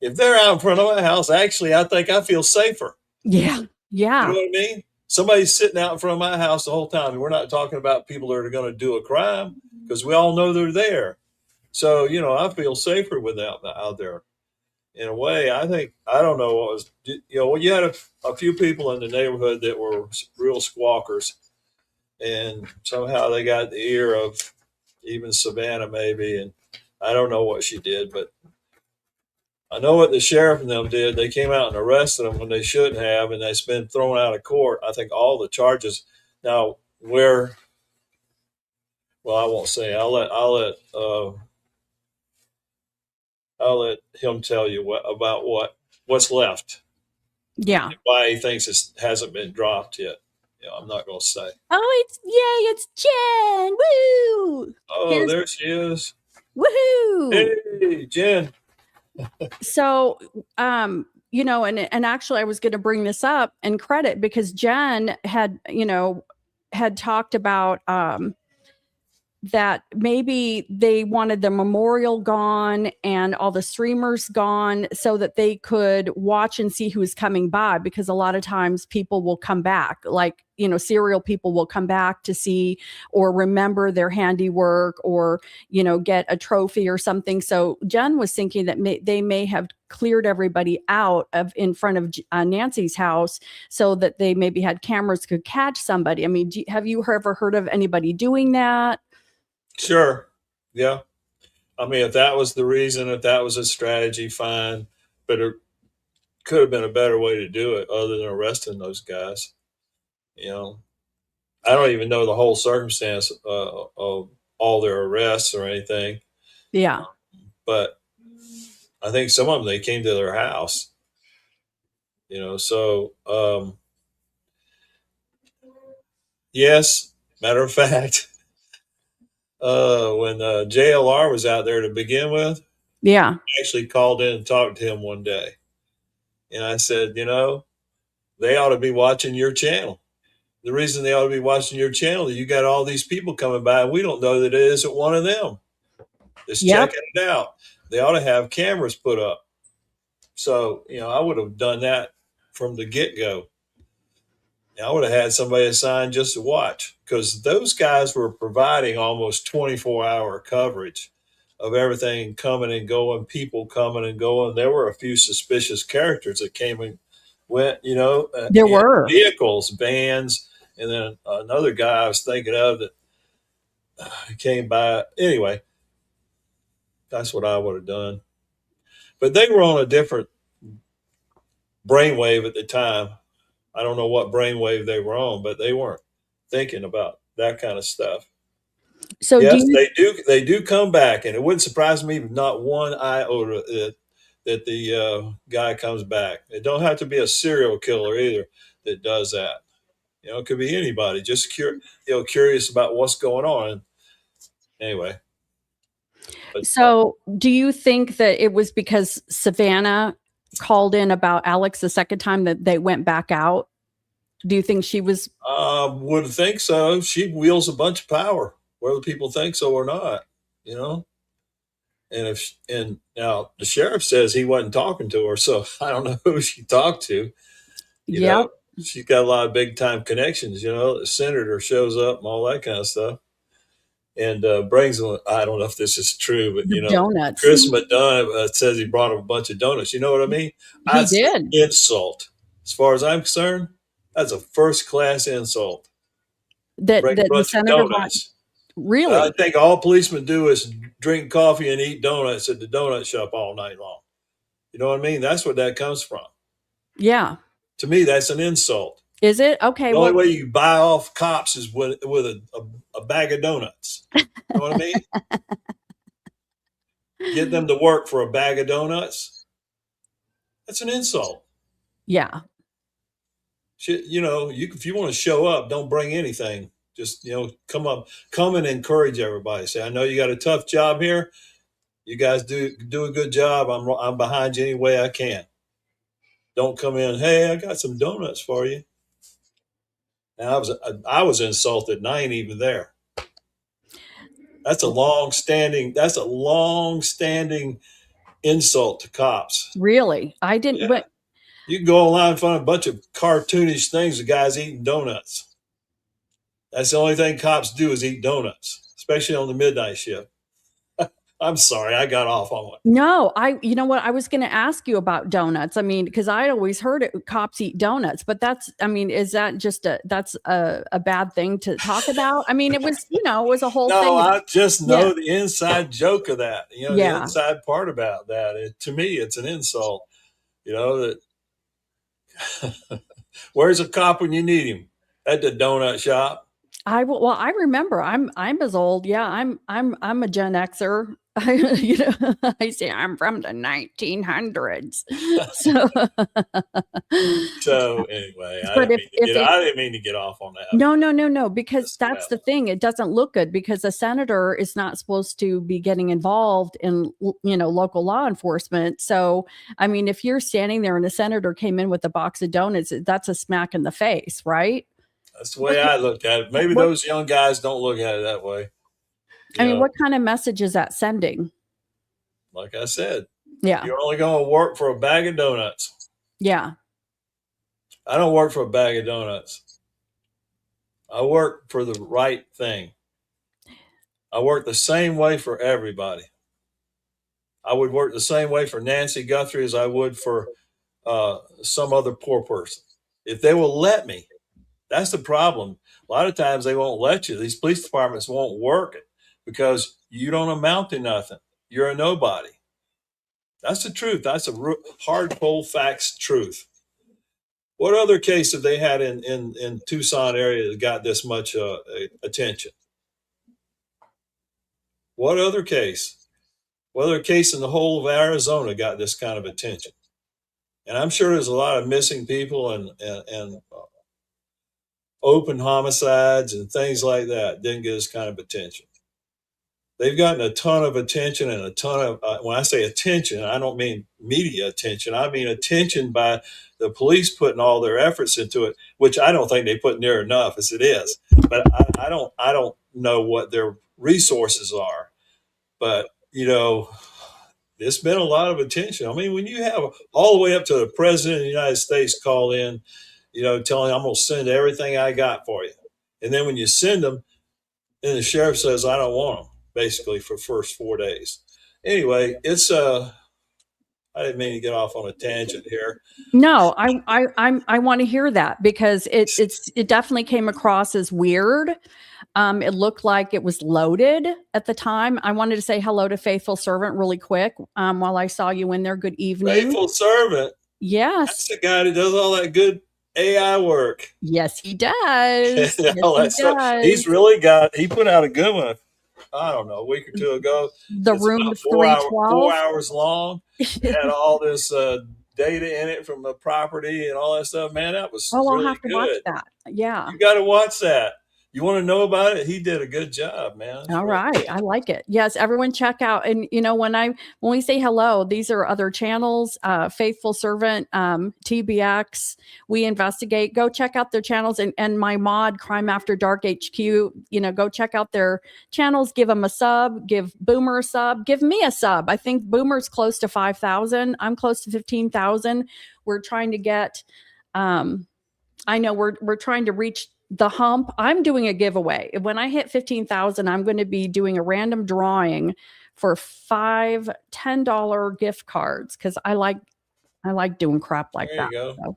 If they're out in front of my house, actually, I think I feel safer. Yeah. Yeah. You know what I mean? Somebody's sitting out in front of my house the whole time. And we're not talking about people that are going to do a crime, because we all know they're there. So, I feel safer with them out there. In a way, I don't know what was, you had a few people in the neighborhood that were real squawkers, and somehow they got the ear of even Savannah maybe, and I don't know what she did, but I know what the sheriff and them did. They came out and arrested them when they shouldn't have, and they've been thrown out of court. I think all the charges. Now, I won't say. I'll let him tell you what's left. Yeah. Why he thinks it hasn't been dropped yet. I'm not going to say. Oh, it's Jen. Woo! Oh, there she is. Woohoo! Hey, Jen. So, and actually I was going to bring this up and credit, because Jen had talked about that maybe they wanted the memorial gone and all the streamers gone so that they could watch and see who's coming by, because a lot of times people will come back, like, serial people will come back to see or remember their handiwork, or, get a trophy or something. So Jen was thinking that they may have cleared everybody out in front of Nancy's house so that they maybe had cameras could catch somebody. I mean, have you ever heard of anybody doing that? Sure. Yeah. I mean, if that was the reason, if that was a strategy, fine. But it could have been a better way to do it other than arresting those guys. I don't even know the whole circumstance of all their arrests or anything. Yeah. But I think some of them, they came to their house. So yes, matter of fact, when JLR was out there to begin with, yeah, I actually called in and talked to him one day. And I said, they ought to be watching your channel. The reason they ought to be watching your channel is you got all these people coming by, and we don't know that it isn't one of them. Just Yep. checking it out. They ought to have cameras put up. So, I would have done that from the get-go. I would have had somebody assigned just to watch, because those guys were providing almost 24-hour coverage of everything coming and going, people coming and going. There were a few suspicious characters that came and went, There in were. vehicles, vans, and then another guy I was thinking of that came by. Anyway, that's what I would have done. But they were on a different brainwave at the time. I don't know what brainwave they were on, but they weren't thinking about that kind of stuff. So do Yes, you they do come back, and it wouldn't surprise me if not one iota that the guy comes back. It don't have to be a serial killer either that does that. It could be anybody just curious about what's going on. Anyway, but so do you think that it was because Savannah called in about Alex the second time that they went back out? Do you think she was would think so. She wields a bunch of power, whether people think so or not. You know, and now the sheriff says he wasn't talking to her, so I don't know who she talked to. You Yep. know, she's got a lot of big time connections. The senator shows up and all that kind of stuff, and brings them. I don't know if this is true, but The donuts. Chris McDonough says he brought him a bunch of donuts. You know what I mean? He That's did. an insult, as far as I'm concerned. That's a first class insult. That Bring a the bunch of senator bought. donuts. Really? I think all policemen do is drink coffee and eat donuts at the donut shop all night long. You know what I mean? That's what that comes from. Yeah. To me, that's an insult. Is it? Okay. The only Well, way you buy off cops is with a bag of donuts. You know what I mean? Get them to work for a bag of donuts. That's an insult. yeah. If you want to show up, don't bring anything. Just come and encourage everybody. Say, I know you got a tough job here. You guys do a good job. I'm behind you any way I can. Don't come in. Hey, I got some donuts for you. Now I was insulted, and I ain't even there. That's a long standing insult to cops. Really? I didn't. Yeah. But You can go online and find a bunch of cartoonish things of guys eating donuts. That's the only thing cops do is eat donuts, especially on the midnight shift. I'm sorry, I got off on one. no, you know what? I was going to ask you about donuts. I mean, because I always heard it, cops eat donuts, but is that just that's a bad thing to talk about? I mean, it was a whole No, thing. I just know Yeah. the inside joke of that. The Yeah. inside part about that. To me, it's an insult. That where's a cop when you need him? At the donut shop. I remember. I'm as old. Yeah, I'm a Gen Xer. I say I'm from the 1900s. So, So anyway, I but didn't mean to get off on that. no, because that's the thing. It doesn't look good because a senator is not supposed to be getting involved in local law enforcement. So, I mean, if you're standing there and a senator came in with a box of donuts, that's a smack in the face, right? That's the way I looked at it. Maybe those young guys don't look at it that way. I mean, what kind of message is that sending? Like I said, Yeah. you're only going to work for a bag of donuts. Yeah. I don't work for a bag of donuts. I work for the right thing. I work the same way for everybody. I would work the same way for Nancy Guthrie as I would for some other poor person. If they will let me. That's the problem. A lot of times they won't let you. These police departments won't work it because you don't amount to nothing. You're a nobody. That's the truth. That's a hard, cold facts truth. What other case have they had in Tucson area that got this much attention? What other case? What other case in the whole of Arizona got this kind of attention? And I'm sure there's a lot of missing people and open homicides and things like that didn't get this kind of attention. they've gotten a ton of attention and a ton of, when I say attention, I don't mean media attention. I mean attention by the police putting all their efforts into it, which I don't think they put near enough as it is. But I don't know what their resources are. But, there's been a lot of attention. I mean, when you have all the way up to the president of the United States call in, telling I'm going to send everything I got for you. And then when you send them, then the sheriff says, I don't want them, basically, for the first 4 days. Anyway, I didn't mean to get off on a tangent here. No, I want to hear that because it definitely came across as weird. It looked like it was loaded at the time. I wanted to say hello to Faithful Servant really quick while I saw you in there. Good evening. Faithful Servant? Yes. That's the guy that does all that good AI work. Yes, he does. He's he put out a good one, I don't know, a week or two ago. The Room 312. 4 hours long. It had all this data in it from the property and all that stuff. Man, that was really I'll have to watch that. Yeah. You got to watch that. You want to know about it? He did a good job, man. All right. I like it. Yes, everyone check out. And when we say hello, these are other channels, Faithful Servant, TBX, We Investigate. Go check out their channels, and my mod, Crime After Dark HQ, go check out their channels, give them a sub, give Boomer a sub, give me a sub. I think Boomer's close to 5,000. I'm close to 15,000. We're trying to get I know we're trying to reach the hump. I'm doing a giveaway. When I hit 15,000, I'm going to be doing a random drawing for 5 $10 gift cards because I like doing crap like that. There you go. So.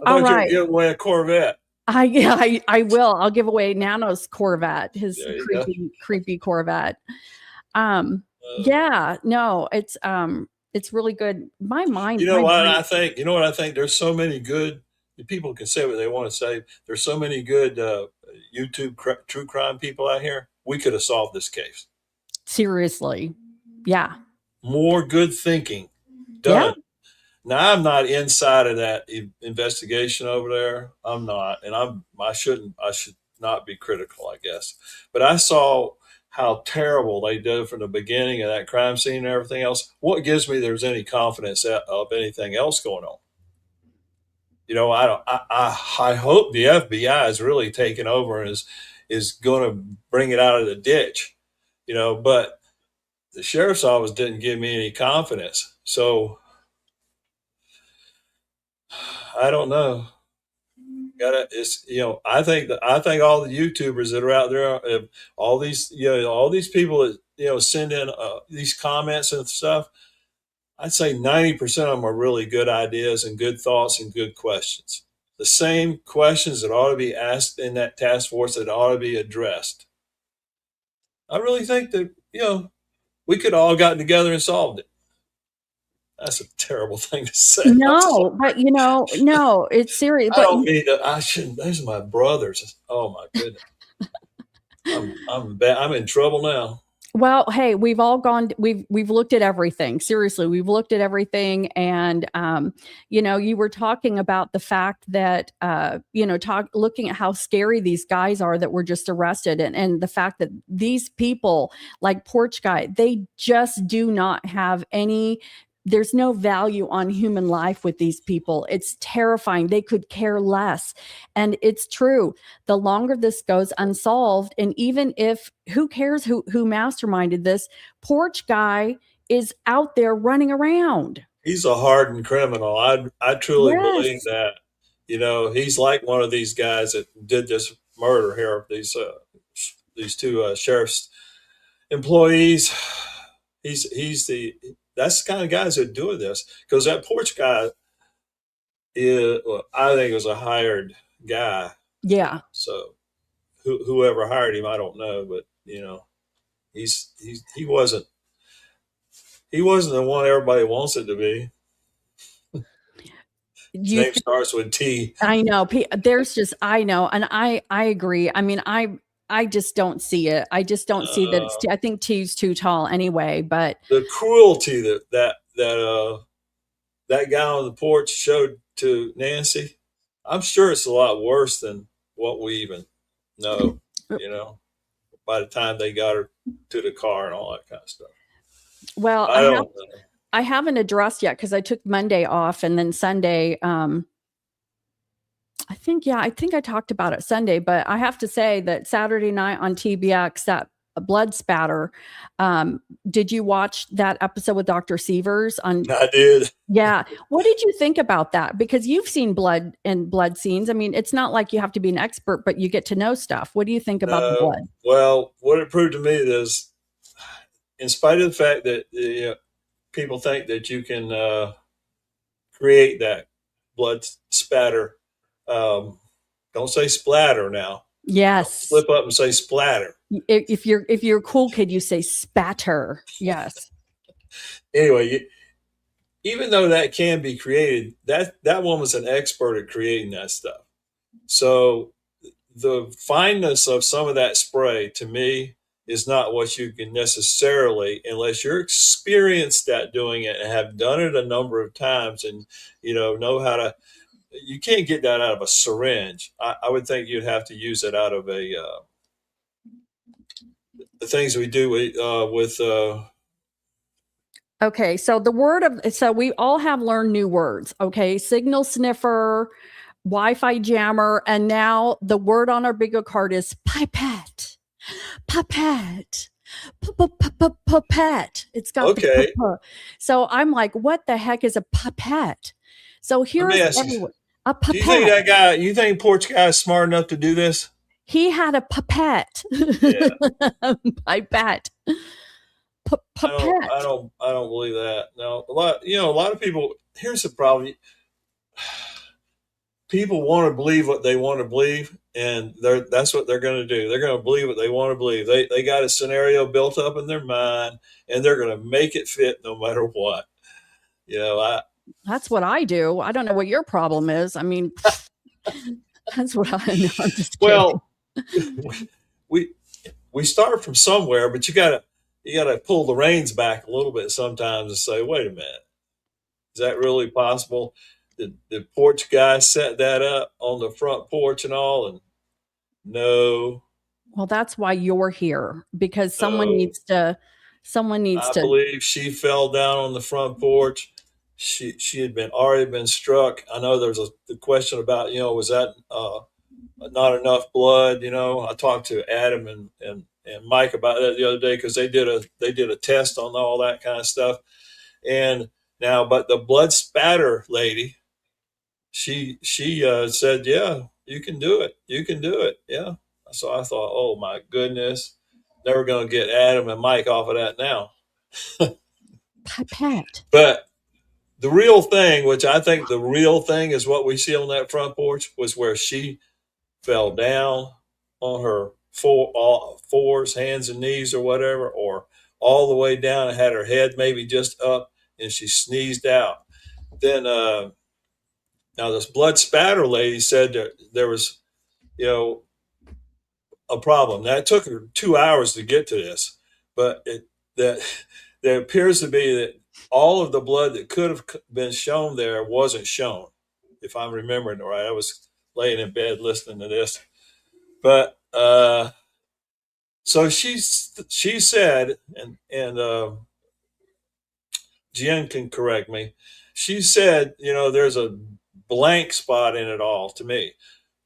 All right. Give away a Corvette. I will. I'll give away Nano's Corvette, his creepy Corvette. Yeah, no, it's really good. My mind. I think? There's so many good. People can say what they want to say. There's so many good YouTube true crime people out here. We could have solved this case. Seriously. Yeah. More good thinking done. Yeah. Now, I'm not inside of that investigation over there. I'm not. And I should not be critical, I guess. But I saw how terrible they did from the beginning of that crime scene and everything else. What gives me there's any confidence of anything else going on? I hope the FBI is really taking over and is going to bring it out of the ditch, but the sheriff's office didn't give me any confidence. So I don't know. I think all the YouTubers that are out there, all these people that, send in these comments and stuff, I'd say 90% of them are really good ideas and good thoughts and good questions. The same questions that ought to be asked in that task force that ought to be addressed. I really think that, we could have all gotten together and solved it. That's a terrible thing to say. No, but no, it's serious. I don't mean to, I shouldn't. Those are my brothers. Oh my goodness. I'm in trouble now. Well, hey, we've looked at everything. Seriously, we've looked at everything. And, you were talking about the fact that, looking at how scary these guys are that were just arrested and the fact that these people like Porch Guy, they just do not have there's no value on human life with these people. It's terrifying. They could care less. And it's true. The longer this goes unsolved, and even if, who cares who masterminded this, Porch Guy is out there running around. He's a hardened criminal. I truly believe that. He's like one of these guys that did this murder here, these two sheriff's employees. That's the kind of guys that do this, because that Porch Guy I think it was a hired guy. Yeah. So whoever hired him, I don't know, but he wasn't the one everybody wants it to be. His name starts with T. I know. I know. And I agree. I mean, I just don't see it. I just don't see that it's I think T's too tall anyway, but the cruelty that guy on the porch showed to Nancy, I'm sure it's a lot worse than what we even know, by the time they got her to the car and all that kind of stuff. Well, I don't know. I haven't addressed yet because I took Monday off and then Sunday. I think I talked about it Sunday, but I have to say that Saturday night on TBX, that blood spatter. Did you watch that episode with Dr. Severs on? I did. Yeah. What did you think about that? Because you've seen blood and blood scenes. I mean, it's not like you have to be an expert, but you get to know stuff. What do you think about the blood? Well, what it proved to me is, in spite of the fact that people think that you can create that blood spatter, don't say splatter now. Yes. Flip up and say splatter. If you're a cool kid, you say spatter. Yes. Anyway, even though that can be created, that woman's an expert at creating that stuff. So the fineness of some of that spray, to me, is not what you can necessarily, unless you're experienced at doing it and have done it a number of times and know how to. You can't get that out of a syringe. I would think you'd have to use it out of the things we do with. Okay, so we all have learned new words. Okay, signal sniffer, Wi-Fi jammer, and now the word on our bingo card is pipette. Pipette. Pipette. It's got okay. So I'm like, what the heck is a pipette? So here's everyone. A pipette. Do you think that guy? You think porch guy is smart enough to do this? He had a pipette. Yeah. Pipette. I don't believe that. No, a lot of people. Here's the problem. People want to believe what they want to believe, and that's what they're going to do. They're going to believe what they want to believe. They got a scenario built up in their mind, and they're going to make it fit no matter what. That's what I do. I don't know what your problem is. I mean, that's what I know. I'm just kidding. Well, we start from somewhere, but you got to pull the reins back a little bit sometimes and say, wait a minute, is that really possible? Did the porch guy set that up on the front porch and all? And no. Well, that's why you're here, because someone needs to. I believe she fell down on the front porch. She had already been struck. I know there's the question about, was that not enough blood? I talked to Adam and Mike about that the other day, because they did a test on all that kind of stuff. And now, but the blood spatter lady, she said, yeah, you can do it. You can do it. Yeah. So I thought, oh my goodness, never going to get Adam and Mike off of that now. Pipette. But the real thing, which I think the real thing is what we see on that front porch, was where she fell down on her fours, hands and knees or whatever, or all the way down and had her head maybe just up, and she sneezed out. Then now this blood spatter lady said that there was, a problem. Now, it took her 2 hours to get to this, but there appears to be that all of the blood that could have been shown there wasn't shown, if I'm remembering it right. I was laying in bed listening to this. But so she said, and Jen can correct me, she said, there's a blank spot in it all to me.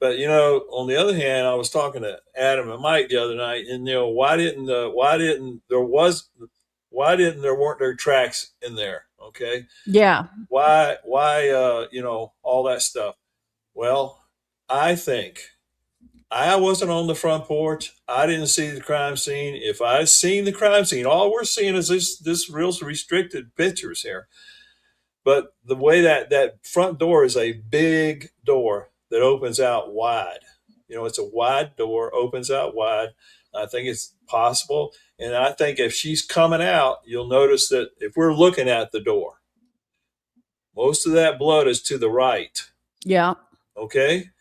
But on the other hand, I was talking to Adam and Mike the other night, and why weren't there tracks in there? Okay. Yeah. Why all that stuff? Well, I think I wasn't on the front porch. I didn't see the crime scene. If I'd seen the crime scene, all we're seeing is this real restricted pictures here. But the way that front door is a big door that opens out wide. It's a wide door, opens out wide. I think it's possible. And I think if she's coming out, you'll notice that if we're looking at the door, most of that blood is to the right. Yeah. Okay.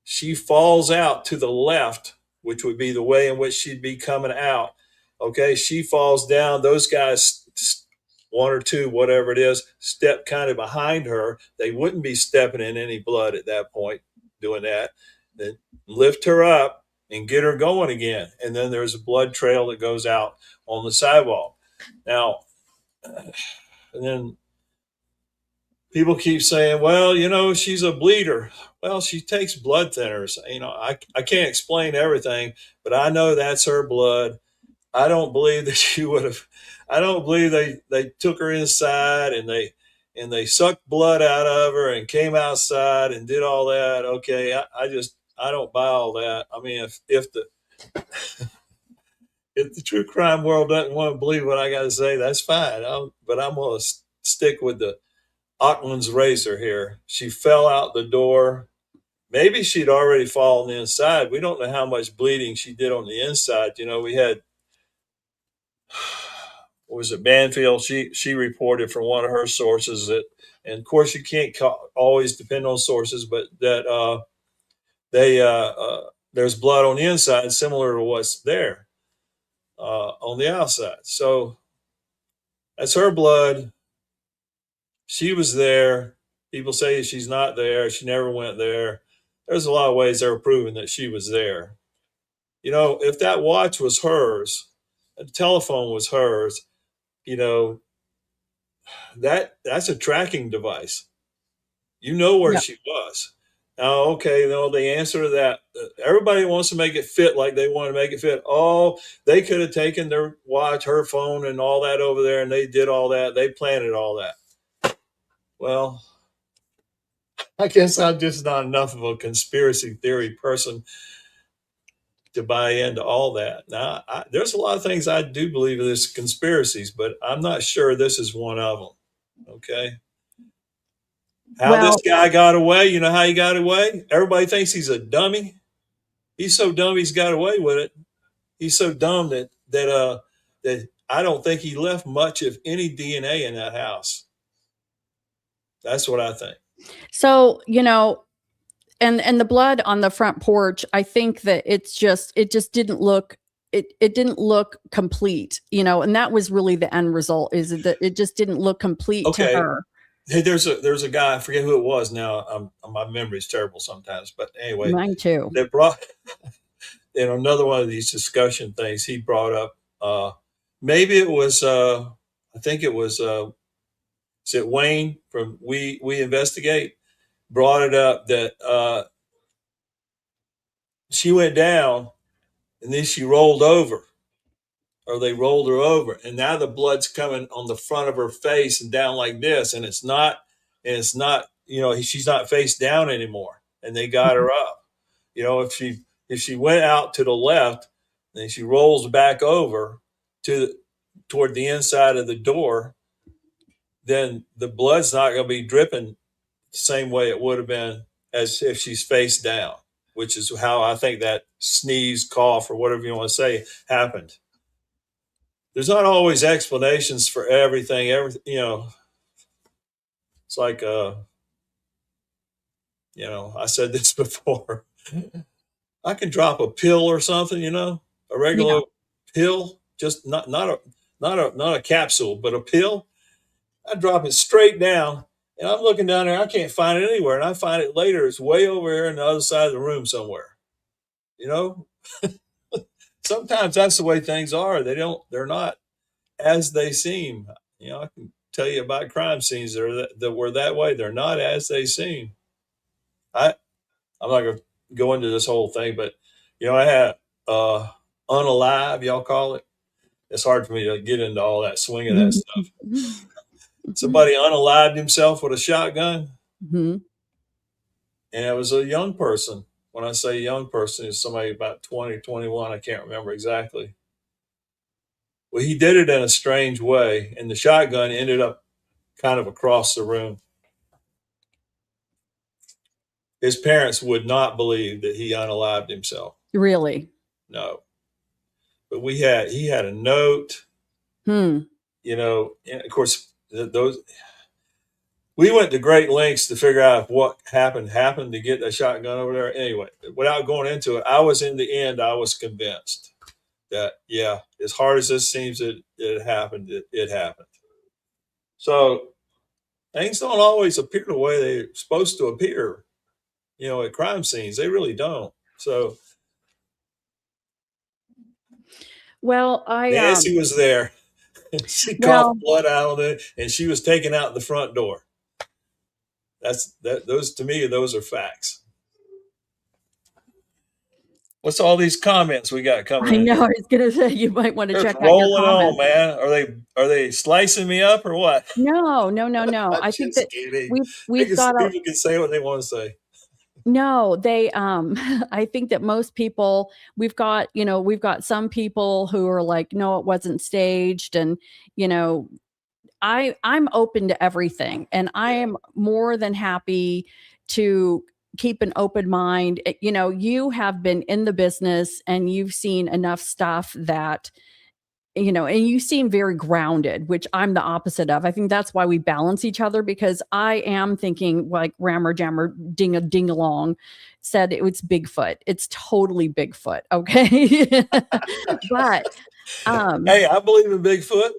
She falls out to the left, which would be the way in which she'd be coming out. Okay. She falls down. Those guys, one or two, whatever it is, step kind of behind her. They wouldn't be stepping in any blood at that point doing that. Then lift her up, and get her going again. And then there's a blood trail that goes out on the sidewalk. Now, and then people keep saying, well, she's a bleeder. Well, she takes blood thinners. I can't explain everything, but I know that's her blood. I don't believe that she would have. I don't believe they took her inside and they sucked blood out of her and came outside and did all that. Okay, I don't buy all that. I mean, if the true crime world doesn't want to believe what I got to say, that's fine. But I'm going to stick with the Auckland's razor here. She fell out the door. Maybe she'd already fallen inside. We don't know how much bleeding she did on the inside. We had, what was it, Banfield? She reported from one of her sources that, and of course you can't always depend on sources, but that there's blood on the inside similar to what's there on the outside. So that's her blood. She was there. People say she's not there. She never went there. There's a lot of ways they're proving that she was there. If that watch was hers, the telephone was hers, that's a tracking device. Where Yeah. she was. Now, okay, the answer to that, everybody wants to make it fit like they want to make it fit. Oh, they could have taken their watch, her phone, and all that over there, and they did all that. They planted all that. Well, I guess I'm just not enough of a conspiracy theory person to buy into all that. Now, there's a lot of things I do believe in this conspiracies, but I'm not sure this is one of them. Okay. How this Well, guy got away, you know how he got away? Everybody thinks he's a dummy. He's so dumb he's got away with it. He's so dumb that I don't think he left much of any DNA in that house. That's what I think. so, and the blood on the front porch, I think that it just didn't look, it didn't look complete, and that was really the end result, is that it just didn't look complete to Okay. her. Hey, there's a guy, I forget who it was now. My memory's terrible sometimes, but anyway, Mine too. that brought in another one of these discussion things he brought up. Maybe it was I think it was is it Wayne from We Investigate brought it up that she went down and then she rolled over, or they rolled her over, and now the blood's coming on the front of her face and down like this, and it's not she's not face down anymore, and they got her up. If she went out to the left, then she rolls back over toward the inside of the door, then the blood's not going to be dripping the same way it would have been as if she's face down, which is how I think that sneeze, cough, or whatever you want to say happened. There's not always explanations for everything. It's like I said this before. I can drop a pill or something, a Yeah. regular pill, just not a capsule, but a pill. I drop it straight down, and I'm looking down there. I can't find it anywhere, and I find it later. It's way over here on the other side of the room somewhere. You know, sometimes that's the way things are. They're not as they seem. I can tell you about crime scenes that were that way. They're not as they seem. I'm not going to go into this whole thing, but I had unalive, y'all call it. It's hard for me to get into all that swing of that stuff. Somebody unalived himself with a shotgun, Mhm. and it was a young person. When I say young person, it's somebody about 20, 21. I can't remember exactly. Well, he did it in a strange way, and the shotgun ended up kind of across the room. His parents would not believe that he unalived himself. Really? No. But he had a note, Hmm. and of course, we went to great lengths to figure out if what happened to get that shotgun over there. Anyway, without going into it, I was convinced that, yeah, as hard as this seems it happened, it happened. So things don't always appear the way they're supposed to appear, at crime scenes. They really don't. So Well, Nancy was there. She coughed well, blood out of it, and she was taken out the front door. Those to me, those are facts. What's all these comments we got coming I in know I here? was going to say you might want to They're check out your rolling on, comments. man. Are they slicing me up or what? No, no, no, no. I'm I think that just kidding. we've got a People can say what they want to say. no, they I think that most people we've got some people who are like, no, it wasn't staged. And, you know, I'm open to everything, and I Yeah. am more than happy to keep an open mind. You know, you have been in the business and you've seen enough stuff that, you know, and you seem very grounded, which I'm the opposite of. I think that's why we balance each other, because I am thinking like Rammer Jammer Ding a Ding Along said, it's Bigfoot. It's totally Bigfoot. Okay. But Hey, I believe in Bigfoot.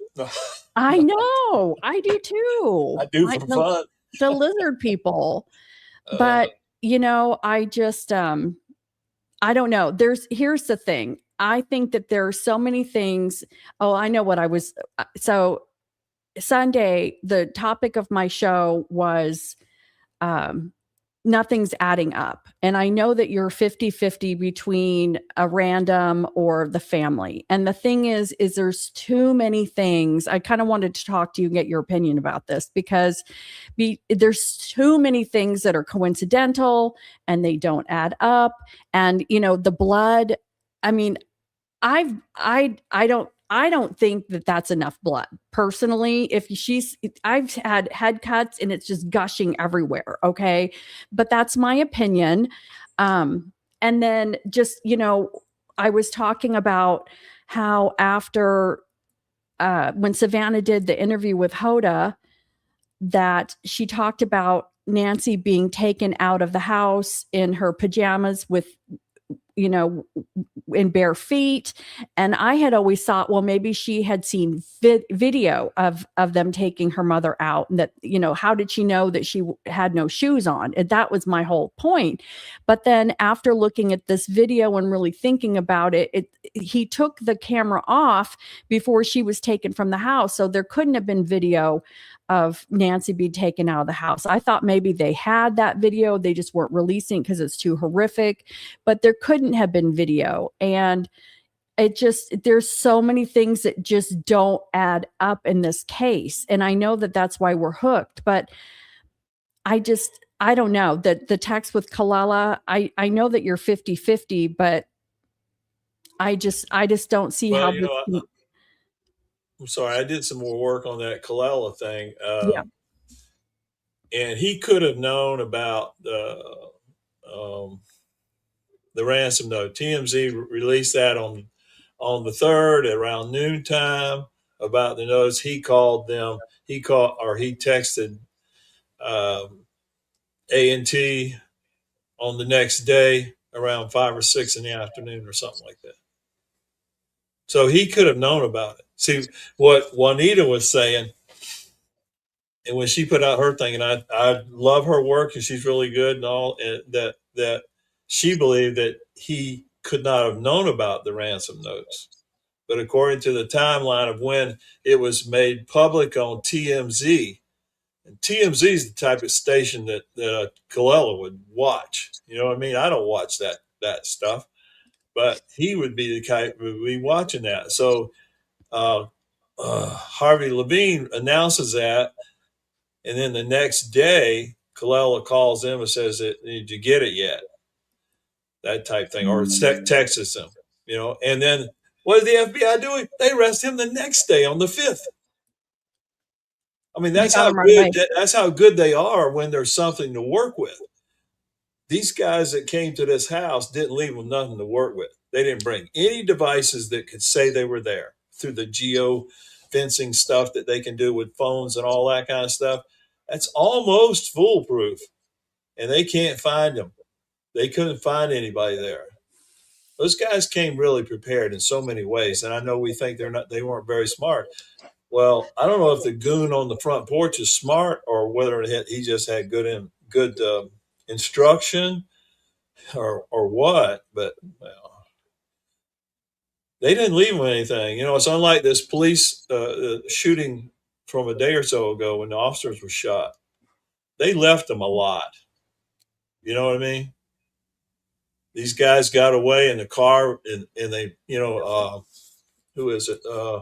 I know I do too. I do for fun. The lizard people. Uh, But, you know, I just I don't know. Here's the thing. I think that there are so many things. Oh, I know what I was so Sunday, the topic of my show was um nothing's adding up. And I know that you're 50-50 between a random or the family. And the thing is there's too many things. I kind of wanted to talk to you and get your opinion about this, because there's too many things that are coincidental and they don't add up. And, you know, the blood, I mean, I don't think that that's enough blood personally. If she's I've had head cuts and it's just gushing everywhere, okay? But that's my opinion. And then just, you know, I was talking about how after when Savannah did the interview with Hoda, that she talked about Nancy being taken out of the house in her pajamas with, you know, in bare feet. And I had always thought, well, maybe she had seen video of them taking her mother out, and that, you know, how did she know that she had no shoes on? And that was my whole point. But then after looking at this video and really thinking about it, he took the camera off before she was taken from the house. So there couldn't have been video of Nancy being taken out of the house. I thought maybe they had that video, they just weren't releasing because it's too horrific, but there couldn't have been video. And it just, there's so many things that just don't add up in this case. And I know that that's why we're hooked, but I don't know that the text with Kalala, I know that you're 50-50, but I just don't see well, how you this know, I'm sorry. I did some more work on that Kalala thing, yeah. and he could have known about um, the ransom note. TMZ released that on the third around noontime about the notes. He called them. He texted A&T on the next day around 5 or 6 in the afternoon or something like that. So he could have known about it. See what Juanita was saying, and when she put out her thing, and I love her work and she's really good and all, and that she believed that he could not have known about the ransom notes. But according to the timeline of when it was made public on TMZ, and TMZ is the type of station that Colella would watch. You know what I mean? I don't watch that stuff, but he would be the type who would be watching that. So uh, Harvey Levine announces that, and then the next day, Colella calls him and says, "Did you get it yet?" That type thing, or texts him, you know. And then what is the FBI doing? They arrest him the next day on the 5th. I mean, They got him right away. that's how good they are when there's something to work with. These guys that came to this house didn't leave with nothing to work with. They didn't bring any devices that could say they were there through the geo fencing stuff that they can do with phones and all that kind of stuff. That's almost foolproof, and they can't find them. They couldn't find anybody there. Those guys came really prepared in so many ways, and I know we think they weren't very smart. Well, I don't know if the goon on the front porch is smart or whether he just had good instruction or what. But well, They didn't leave him anything. It's unlike this police shooting from a day or so ago when the officers were shot. They left him a lot. You know what I mean? These guys got away in the car, and they, who is it? I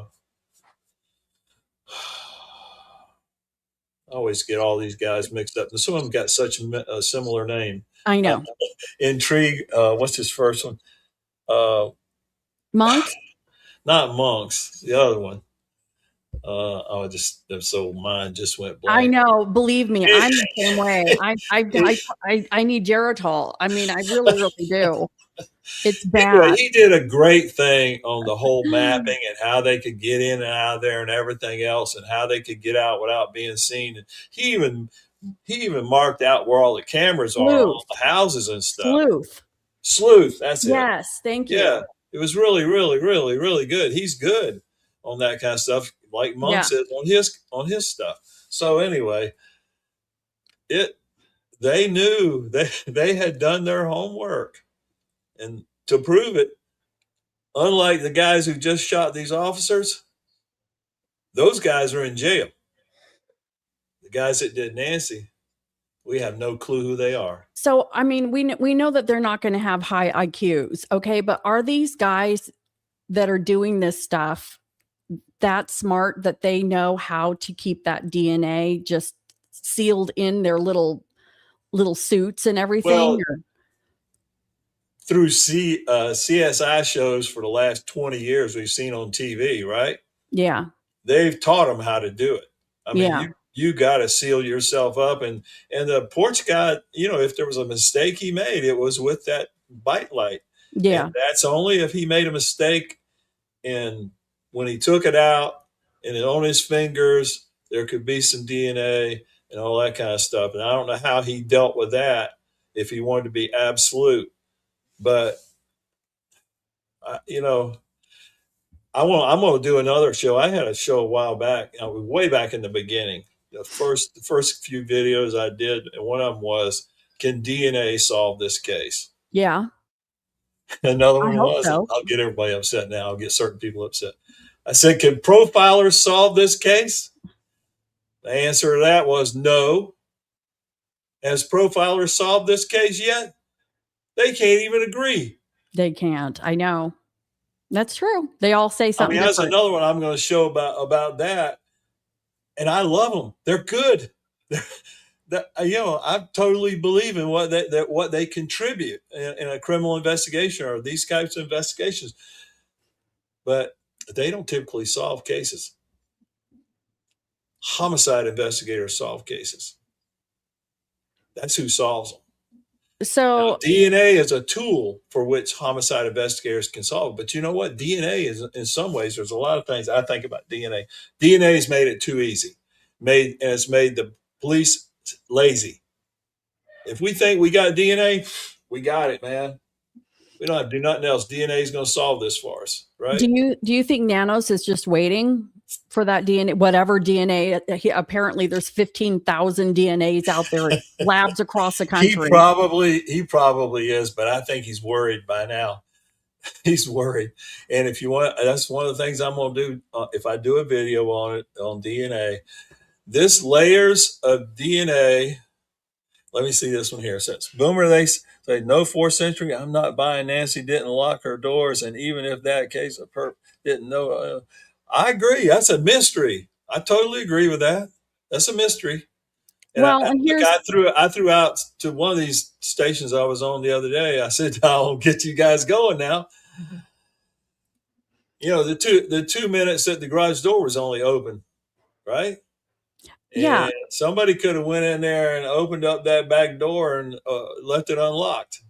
always get all these guys mixed up. Some of them got such a similar name. I know. Intrigue. What's his first one? Monks? Not Monks. The other one. So mine just went blank. I know. Believe me, I'm the same way. I need Geritol. I mean, I really, really do. It's bad. Anyway, he did a great thing on the whole mapping and how they could get in and out of there and everything else, and how they could get out without being seen. And he even marked out where all the cameras are on all the houses and stuff. Sleuth. That's it. Yes. Thank you. Yeah. It was really, really, really, really good. He's good on that kind of stuff, like Monk is on his stuff. So anyway, they knew they had done their homework, and to prove it, unlike the guys who just shot these officers, those guys are in jail. The guys that did Nancy, we have no clue who they are. So, I mean, we know that they're not going to have high IQs, okay? But are these guys that are doing this stuff that smart that they know how to keep that DNA just sealed in their little suits and everything? Well, through CSI shows for the last 20 years we've seen on TV, right? Yeah. They've taught them how to do it. I mean, you got to seal yourself up. And the porch guy, if there was a mistake he made, it was with that bite light. Yeah. And that's only if he made a mistake, and when he took it out and on his fingers, there could be some DNA and all that kind of stuff. And I don't know how he dealt with that if he wanted to be absolute. But, I'm going to do another show. I had a show a while back, way back in the beginning. The first few videos I did, and one of them was, can DNA solve this case? Yeah. Another one was, I'll get everybody upset now. I'll get certain people upset. I said, can profilers solve this case? The answer to that was no. Has profilers solved this case yet? They can't even agree. They can't. I know. That's true. They all say something different. That's another one I'm going to show about that. And I love them. They're good. I totally believe in what they contribute in a criminal investigation or these types of investigations. But they don't typically solve cases. Homicide investigators solve cases. That's who solves them. So DNA is a tool for which homicide investigators can solve. But you know what? DNA is, in some ways, there's a lot of things I think about DNA. DNA has made it too easy. And it's made the police lazy. If we think we got DNA, we got it, man. We don't have to do nothing else. DNA is going to solve this for us, right? Do you think Nanos is just waiting for that DNA, whatever DNA? Apparently, there's 15,000 DNAs out there in labs across the country. He probably is, but I think he's worried by now. He's worried. And if you want, that's one of the things I'm going to do. If I do a video on it, on DNA, this layers of DNA. Let me see this one here. It says, Boomer, they say, no 4th century. I'm not buying Nancy didn't lock her doors. And even if that case, a perp didn't know. I agree. That's a mystery. I totally agree with that. That's a mystery. And I threw out to one of these stations I was on the other day. I said, I'll get you guys going now. The 2 minutes that the garage door was only open, right? Yeah. And somebody could have went in there and opened up that back door and left it unlocked.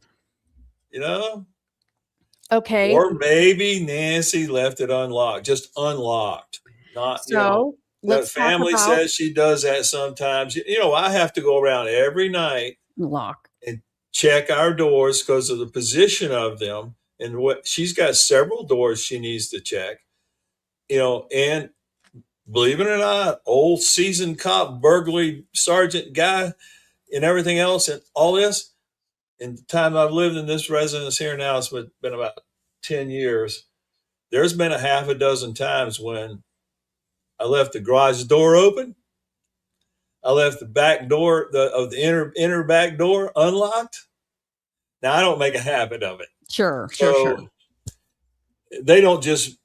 Okay. Or maybe Nancy left it unlocked, just unlocked. Not, the family says she does that sometimes. I have to go around every night and check our doors because of the position of them. And what she's got several doors she needs to check, and believe it or not, old seasoned cop, burglary sergeant guy and everything else and all this. In the time I've lived in this residence here now, it's been about 10 years. There's been a half a dozen times when I left the garage door open. I left the back door of the inner back door unlocked. Now I don't make a habit of it. Sure. So they don't just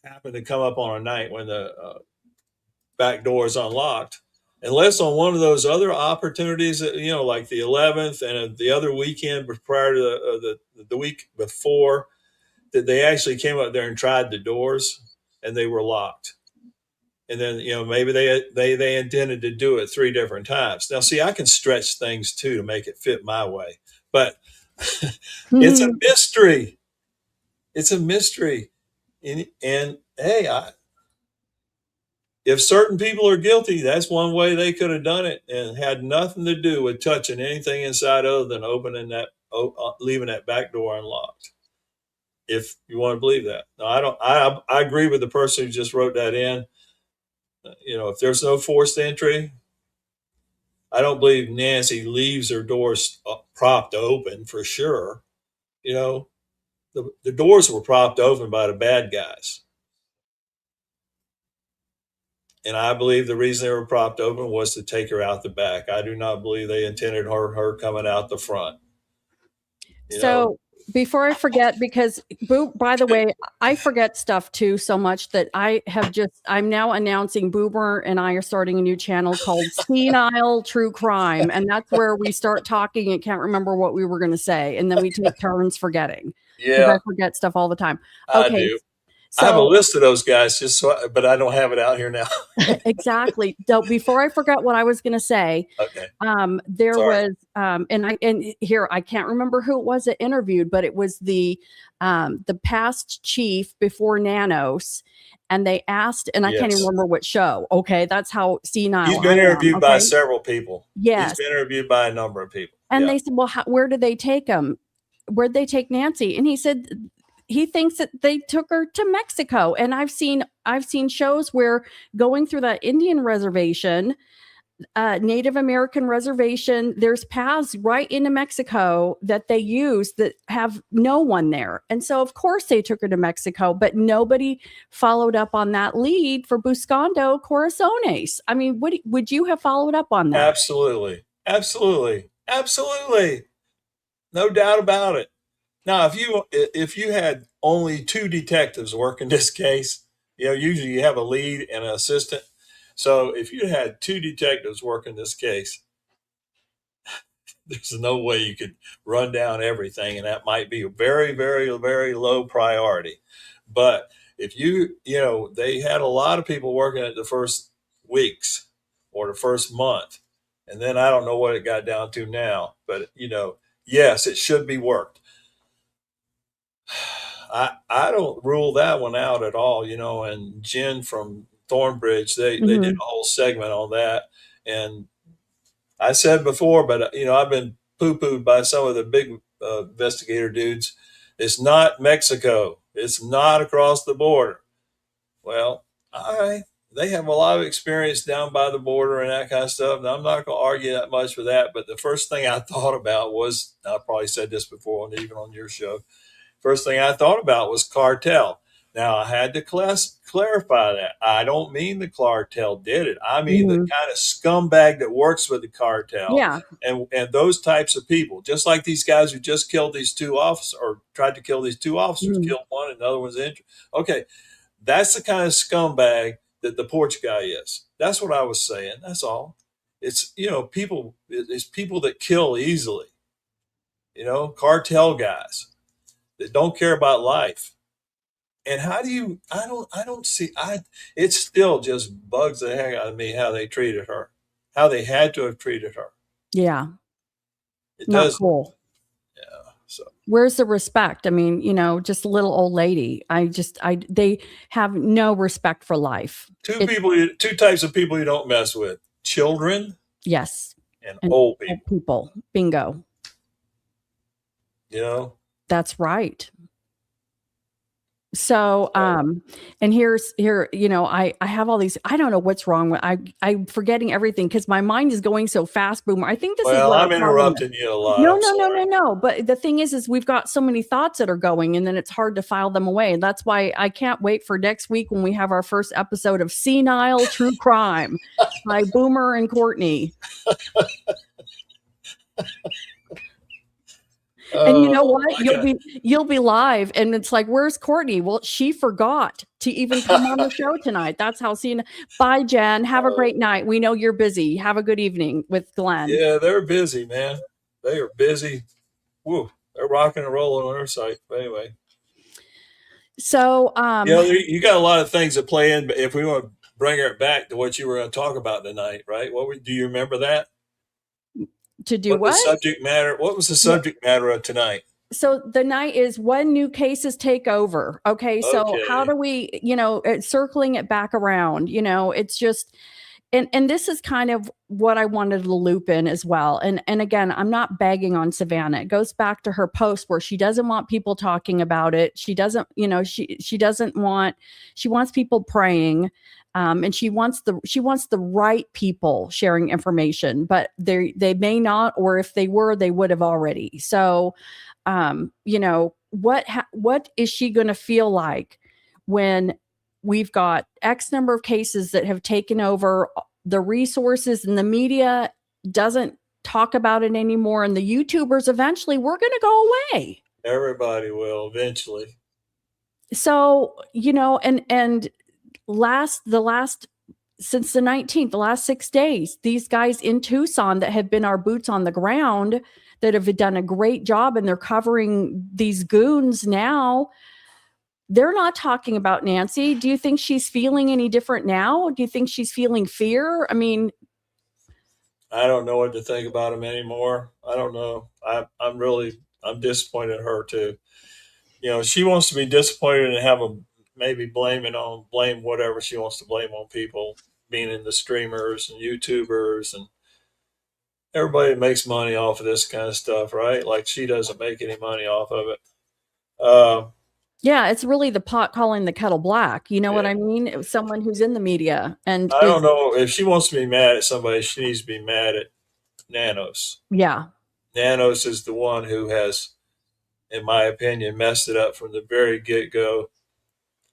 happen to come up on a night when the back door is unlocked, unless on one of those other opportunities that, like the 11th and the other weekend prior to the week before, that they actually came up there and tried the doors and they were locked. And then, maybe they intended to do it 3 different times. Now, see, I can stretch things too to make it fit my way, but it's a mystery. It's a mystery. And hey, if certain people are guilty, that's one way they could have done it, and had nothing to do with touching anything inside other than leaving that back door unlocked. If you want to believe that. No, I don't. I agree with the person who just wrote that in. If there's no forced entry, I don't believe Nancy leaves her doors propped open for sure. The doors were propped open by the bad guys. And I believe the reason they were propped open was to take her out the back. I do not believe they intended her coming out the front. Before I forget, because by the way, I forget stuff too so much that I'm now announcing Boomer and I are starting a new channel called Senile True Crime. And that's where we start talking and can't remember what we were going to say. And then we take turns forgetting. Yeah. I forget stuff all the time. Okay. I do. So, I have a list of those guys, but I don't have it out here now. Exactly. So before I forget what I was going to say, okay. There was, and here I can't remember who it was that interviewed, but it was the past chief before Nanos, and they asked, and I can't even remember what show. Okay, that's how senile. He's been interviewed by several people. Yes, he's been interviewed by a number of people. And they said, "Well, where did they take him? Where'd they take Nancy?" And he said he thinks that they took her to Mexico. And I've seen shows where going through that Indian reservation, Native American reservation, there's paths right into Mexico that they use that have no one there. And so of course they took her to Mexico, but nobody followed up on that lead for Buscando Corazones. I mean, would you have followed up on that? Absolutely. No doubt about it. Now, if you had only 2 detectives working this case, usually you have a lead and an assistant. So if you had 2 detectives working this case, there's no way you could run down everything, and that might be a very, very, very low priority. But if they had a lot of people working at the first weeks or the first month, and then I don't know what it got down to now, but yes, it should be worked. I don't rule that one out at all, and Jen from Thornbridge, they did a whole segment on that. And I said before, but I've been poo-pooed by some of the big investigator dudes. It's not Mexico. It's not across the border. Well, all right. They have a lot of experience down by the border and that kind of stuff. And I'm not going to argue that much with that. But the first thing I thought about was, I probably said this before, and even on your show, first thing I thought about was cartel. Now, I had to clarify that. I don't mean the cartel did it. I mean the kind of scumbag that works with the cartel. Yeah. And those types of people, just like these guys who just killed these 2 officers, or tried to kill these 2 officers, killed one and the other one's injured. Okay, that's the kind of scumbag that the porch guy is. That's what I was saying. That's all. It's, people that kill easily, cartel guys that don't care about life. And how do you, I don't see, it still just bugs the heck out of me how they treated her, how they had to have treated her. Yeah. It Not does. cool. Yeah. So where's the respect? I mean, just a little old lady. They have no respect for life. 2 types of people you don't mess with: children. Yes. And old people. Bingo. That's right. So, and here, I have all these, I don't know what's wrong with, I'm forgetting everything because my mind is going so fast, Boomer. I think this is Well, what our I'm problem is. interrupting you a lot. No, I'm no, no, sorry. no, no. But the thing is we've got so many thoughts that are going and then it's hard to file them away. And that's why I can't wait for next week when we have our first episode of Senile True Crime by Boomer and Courtney. And you know what? You'll be live, and it's like, where's Courtney? Well, she forgot to even come on the show tonight. That's how seen. Bye, Jen. Have a great night. We know you're busy. Have a good evening with Glenn. Yeah, they're busy, man. They are busy. Woo, they're rocking and rolling on their site. But anyway, so you got a lot of things to play in. But if we want to bring it back to what you were going to talk about tonight, right? Do you remember that? To do what? The subject matter? What was the subject matter of tonight? So the night is when new cases take over. Okay. So how do we, circling it back around, it's just, and this is kind of what I wanted to loop in as well. And again, I'm not bagging on Savannah. It goes back to her post where she doesn't want people talking about it. She doesn't, she wants people praying. And she wants the right people sharing information, but they may not, or if they were, they would have already. So, what is she going to feel like when we've got X number of cases that have taken over the resources and the media doesn't talk about it anymore, and the YouTubers eventually we're going to go away. Everybody will eventually. So, and since the 19th, the last 6 days, these guys in Tucson that have been our boots on the ground that have done a great job and they're covering these goons now, they're not talking about Nancy. Do you think she's feeling any different now? Do you think she's feeling fear? I mean, I don't know what to think about him anymore. I don't know. I'm disappointed in her too. She wants to be disappointed and have them maybe blame whatever she wants to blame on people, meaning the streamers and YouTubers and everybody makes money off of this kind of stuff, right? Like she doesn't make any money off of it. Yeah, it's really the pot calling the kettle black. You know what I mean? It was someone who's in the media. And I don't know if she wants to be mad at somebody, she needs to be mad at Nanos. Yeah. Nanos is the one who has, in my opinion, messed it up from the very get-go.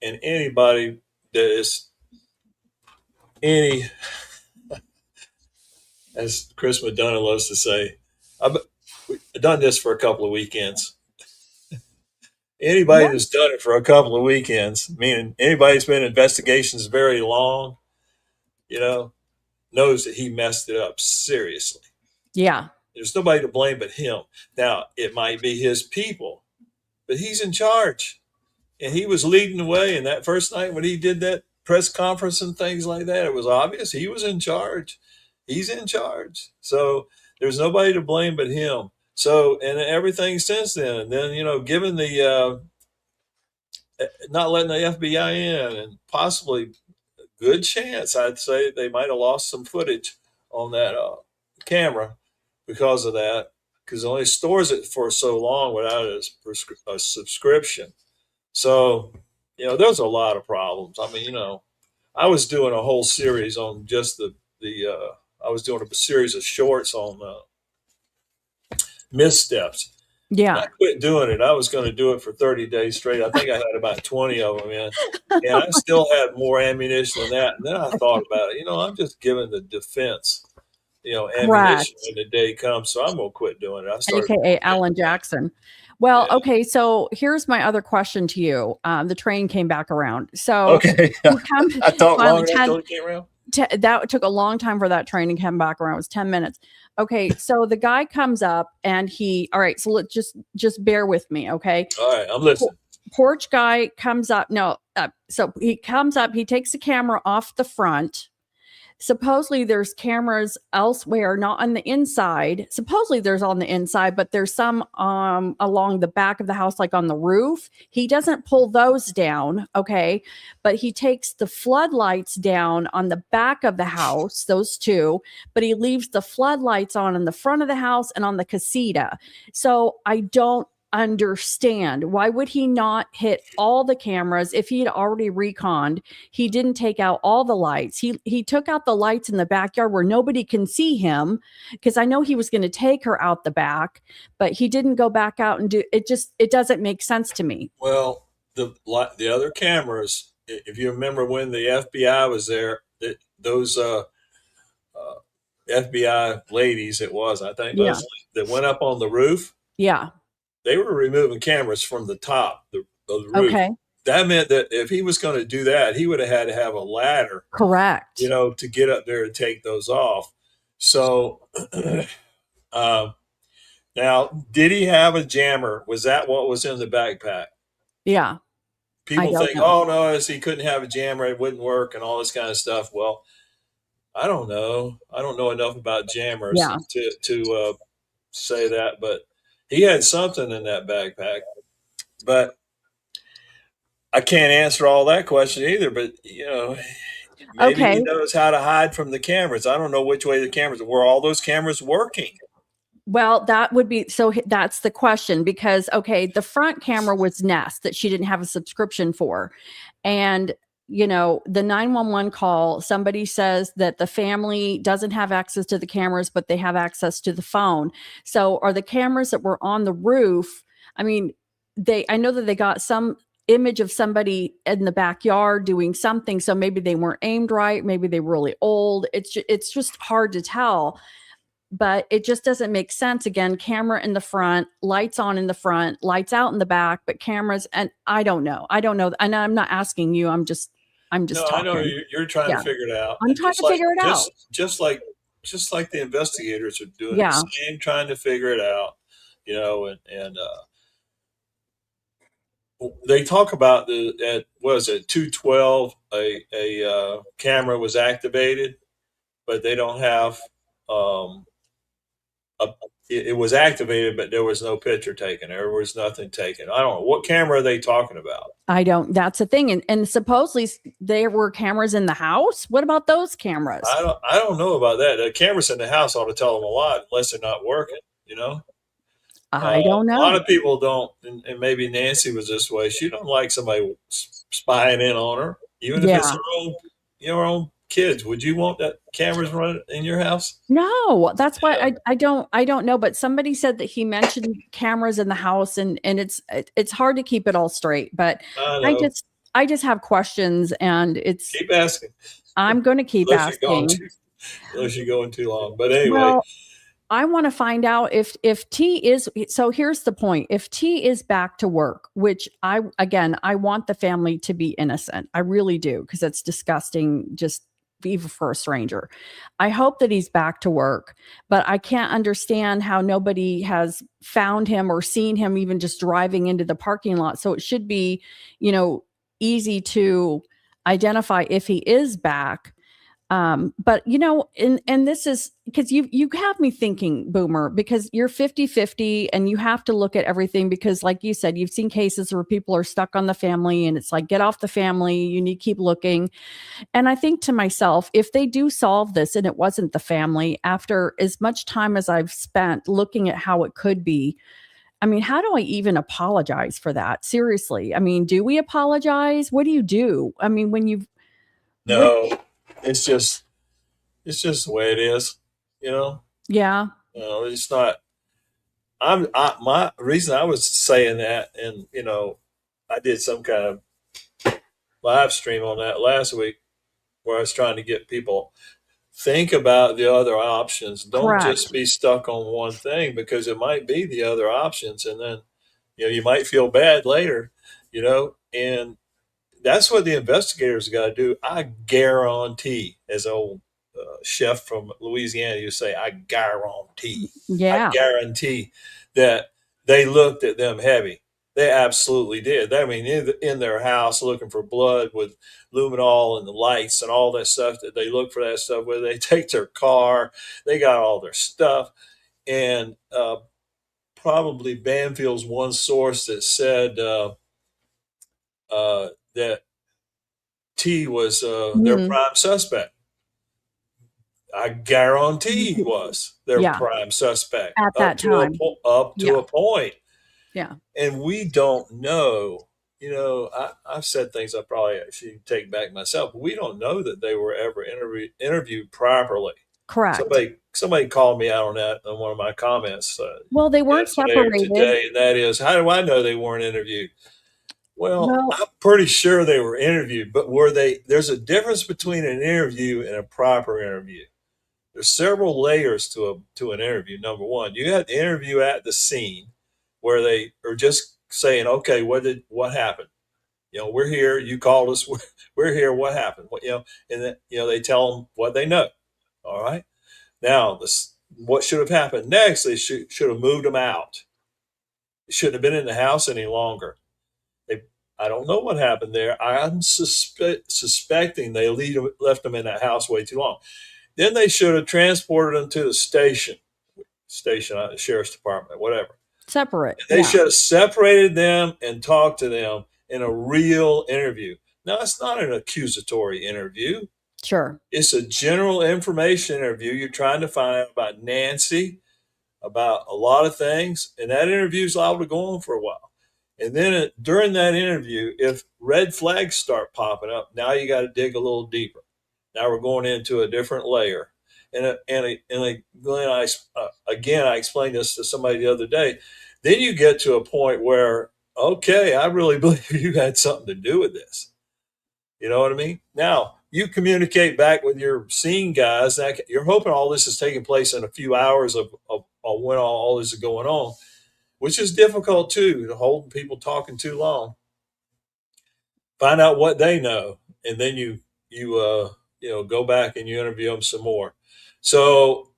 And anybody that is as Chris McDonough loves to say, I've done this for a couple of weekends. Anybody that's done it for a couple of weekends, meaning anybody that's been in investigations very long, knows that he messed it up seriously. Yeah. There's nobody to blame but him. Now, it might be his people, but he's in charge. And he was leading the way. And that first night when he did that press conference and things like that, it was obvious he was in charge. He's in charge. So there's nobody to blame but him. So, and everything since then, and then, given the not letting the FBI in, and possibly a good chance, I'd say they might have lost some footage on that camera because of that, because it only stores it for so long without a subscription. So, there's a lot of problems. I mean, I was doing a whole series on just I was doing a series of shorts on missteps. Yeah. I quit doing it. I was going to do it for 30 days straight. I think I had about 20 of them in. And I still had more ammunition than that. And then I thought about it. I'm just giving the defense, ammunition when the day comes. So I'm going to quit doing it. AKA Alan Jackson. Well, okay. So here's my other question to you. The train came back around. So okay. I thought long until it came around. That took a long time for that train to come back around. It was 10 minutes. Okay, so the guy comes up and all right, so let's just bear with me, okay? All right, I'm listening. Porch guy comes up. So he comes up, he takes the camera off the front. Supposedly there's cameras elsewhere, not on the inside. Supposedly there's on the inside, but there's some along the back of the house, like on the roof. He doesn't pull those down, okay? But he takes the floodlights down on the back of the house, those two, but he leaves the floodlights on in the front of the house and on the casita. So I don't understand. Why would he not hit all the cameras if he had already reconned? He didn't take out all the lights. He took out the lights in the backyard where nobody can see him, because I know he was going to take her out the back, but he didn't go back out and do it. Just, it doesn't make sense to me. Well, the other cameras, if you remember when the FBI was there, those FBI ladies, it was, I think, Yeah. that went up on the roof. Yeah. They were removing cameras from the top of the roof. Okay. That meant that if he was going to do that, he would have had to have a ladder, Correct. to get up there and take those off. So, now, did he have a jammer? Was that what was in the backpack? Yeah. People think, oh no, he couldn't have a jammer, it wouldn't work, and all this kind of stuff. Well, I don't know. I don't know enough about jammers to say that, but he had something in that backpack. But I can't answer all that question either. But maybe he knows how to hide from the cameras. I don't know which way the cameras were. All those cameras working? Well, that would be, so that's the question, because, the front camera was Nest that she didn't have a subscription for. And, the 911 call, somebody says that the family doesn't have access to the cameras, but they have access to the phone. So are the cameras that were on the roof? I mean, I know that they got some image of somebody in the backyard doing something. So maybe they weren't aimed right. Maybe they were really old. It's just hard to tell. But it just doesn't make sense. Again, camera in the front, lights on in the front, lights out in the back, but cameras. And I don't know. And I'm not asking you. I'm just no, talking. I know you're trying to figure it out. I'm trying to figure it out. Just like the investigators are doing the same, trying to figure it out, and they talk about at 2:12, a camera was activated, but they don't have, it was activated, but there was no picture taken. There was nothing taken. I don't know. What camera are they talking about? That's the thing. And supposedly there were cameras in the house. What about those cameras? I don't know about that. The cameras in the house ought to tell them a lot, unless they're not working, I don't know. A lot of people don't, and maybe Nancy was this way. She don't like somebody spying in on her, even if it's her own kids. Would you want that cameras running in your house? No, that's why I don't know. But somebody said that he mentioned cameras in the house, and it's hard to keep it all straight. But I just have questions, and it's keep asking. I'm going to keep asking. Unless you're going too long. But anyway. I want to find out if T is, so here's the point. If T is back to work, which I want the family to be innocent. I really do, because it's disgusting, just even for a stranger. I hope that he's back to work, but I can't understand how nobody has found him or seen him even just driving into the parking lot. So it should be, easy to identify if he is back. But and this is because you have me thinking, Boomer, because you're 50-50 and you have to look at everything, because like you said, you've seen cases where people are stuck on the family and it's like, get off the family, you need to keep looking. And I think to myself, if they do solve this and it wasn't the family, after as much time as I've spent looking at how it could be, I mean, how do I even apologize for that? Seriously. I mean, do we apologize? What do you do? I mean, when you've it's just the way it is, Yeah. It's not. My reason I was saying that, and I did some kind of live stream on that last week, where I was trying to get people think about the other options. Don't just be stuck on one thing, because it might be the other options, and then you might feel bad later, and that's what the investigators got to do. I guarantee, as an old chef from Louisiana used to say, I guarantee that they looked at them heavy. They absolutely did. I mean, in their house, looking for blood with luminol and the lights and all that stuff, that they look for that stuff, where they take their car, they got all their stuff. And probably Banfield's one source that said that T was their prime suspect. I guarantee he was their prime suspect at that time, up to a point. Yeah. And we don't know, I've said things I probably should take back myself, but we don't know that they were ever interviewed properly. Correct. Somebody called me out on that in one of my comments Well, they weren't yesterday or separated. today, and that is, how do I know they weren't interviewed? Well, Well, I'm pretty sure they were interviewed, but were they? There's a difference between an interview and a proper interview. There's several layers to an interview. Number one, you have to interview at the scene where they are just saying, "Okay, what happened? We're here. You called us. We're here. What happened? And then they tell them what they know. All right. Now, what should have happened next? They should have moved them out. They shouldn't have been in the house any longer. I don't know what happened there. I'm suspecting they left them in that house way too long. Then they should have transported them to the station, the sheriff's department, whatever. separate. They Yeah. should have separated them and talked to them in a real interview. Now, it's not an accusatory interview. Sure. It's a general information interview. You're trying to find out about Nancy, about a lot of things, and that interview is liable to go on for a while. And then during that interview, if red flags start popping up, now you got to dig a little deeper. Now we're going into a different layer. Glenn, I explained this to somebody the other day. Then you get to a point where, okay, I really believe you had something to do with this. You know what I mean? Now you communicate back with your scene guys. You're hoping all this is taking place in a few hours of when all this is going on, which is difficult too, to hold people talking too long. Find out what they know, and then you go back and you interview them some more. So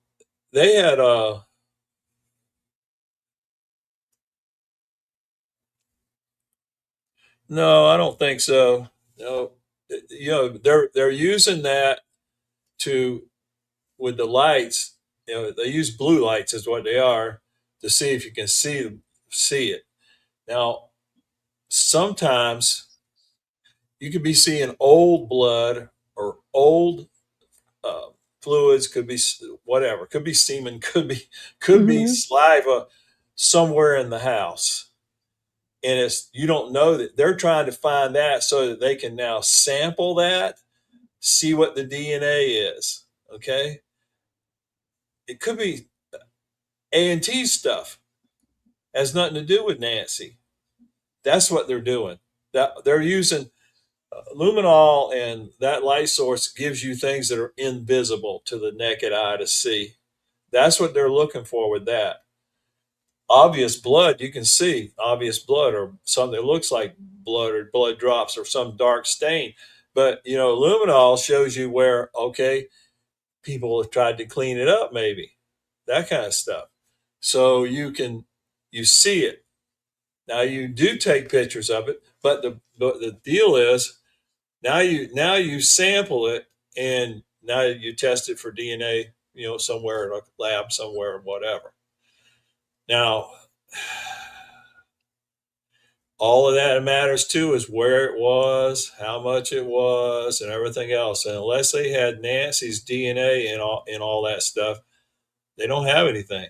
they had no, I don't think so. No, they're using that to with the lights. They use blue lights is what they are, to see if you can see it. Now, sometimes you could be seeing old blood or old uh, fluids, could be whatever, could be semen, could be Hmm. saliva somewhere in the house, and it's you don't know that they're trying to find that so that they can now sample that, see what the DNA is. Okay, it could be A&T stuff, has nothing to do with Nancy. That's what they're doing. That they're using luminol, and that light source gives you things that are invisible to the naked eye to see. That's what they're looking for with that. Obvious blood, you can see obvious blood or something that looks like blood or blood drops or some dark stain. But luminol shows you where, okay, people have tried to clean it up, maybe that kind of stuff. So you see it. Now you do take pictures of it, but the deal is, now you sample it, and now you test it for DNA, somewhere in a lab somewhere or whatever. Now, all of that matters too is where it was, how much it was, and everything else. And unless they had Nancy's DNA and all that stuff, they don't have anything.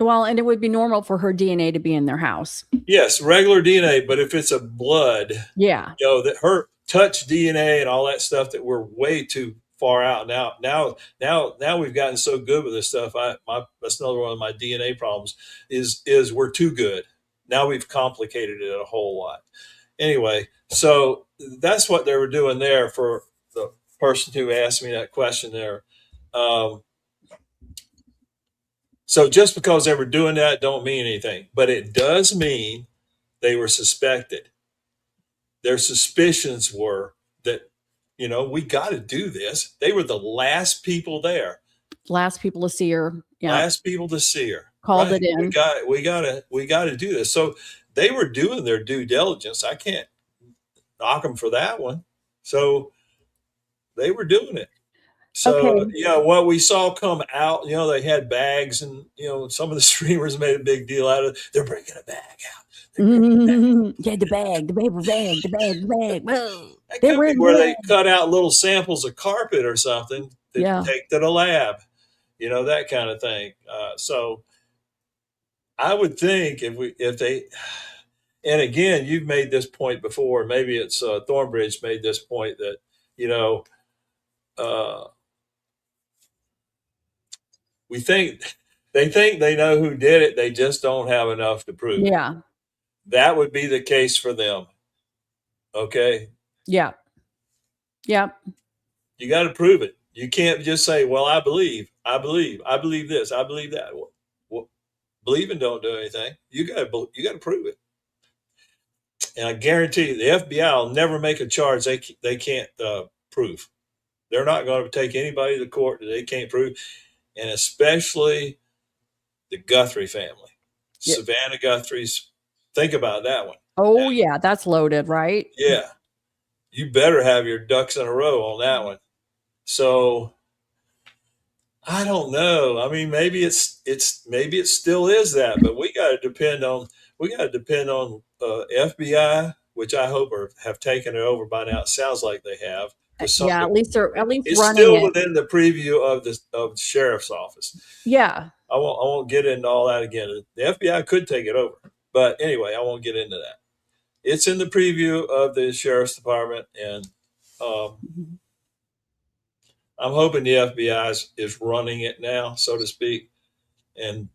Well, and it would be normal for her DNA to be in their house. Yes, regular DNA, but if it's a blood, Yeah. that her touch DNA and all that stuff, that we're way too far out now. Now we've gotten so good with this stuff. That's another one of my DNA problems is we're too good. Now we've complicated it a whole lot. Anyway, so that's what they were doing there for the person who asked me that question there. Um, so just because they were doing that don't mean anything, but it does mean they were suspected. Their suspicions were that, we got to do this. They were the last people there, Last people to see her. Yeah. last people to see her. Called Right? it in. We got to do this. So they were doing their due diligence. I can't knock them for that one. So they were doing it. So Okay. what we saw come out, they had bags, and some of the streamers made a big deal out of it. They're bringing a bag out. Yeah, the bag, the paper bag, the bag, the bag. Whoa. That They could were be in where there. they cut out little samples of carpet or something to Yeah. take to the lab, that kind of thing. So I would think if they, and again, you've made this point before. Maybe it's Thornbridge made this point that you know uh, we think they know who did it. They just don't have enough to prove it. Yeah. That would be the case for them. Okay, Yeah. Yeah. you got to prove it. You can't just say, "Well, I believe this, I believe that." Well, believing don't do anything. You got to prove it. And I guarantee you, the FBI will never make a charge they can't prove. They're not going to take anybody to court that they can't prove, and especially the Guthrie family, Yeah. Savannah Guthrie's. Think about that one. Oh, yeah. That's loaded, right? Yeah, you better have your ducks in a row on that one. So I don't know. I mean, maybe maybe it still is that, but we got to depend on FBI, which I hope have taken it over by now. It sounds like they have to some Yeah. At degree. least they're at least It's running still it. within the preview of the sheriff's office. Yeah. I won't get into all that again. The FBI could take it over, but anyway, I won't get into that. It's in the preview of the sheriff's department, and I'm hoping the FBI is running it now, so to speak, and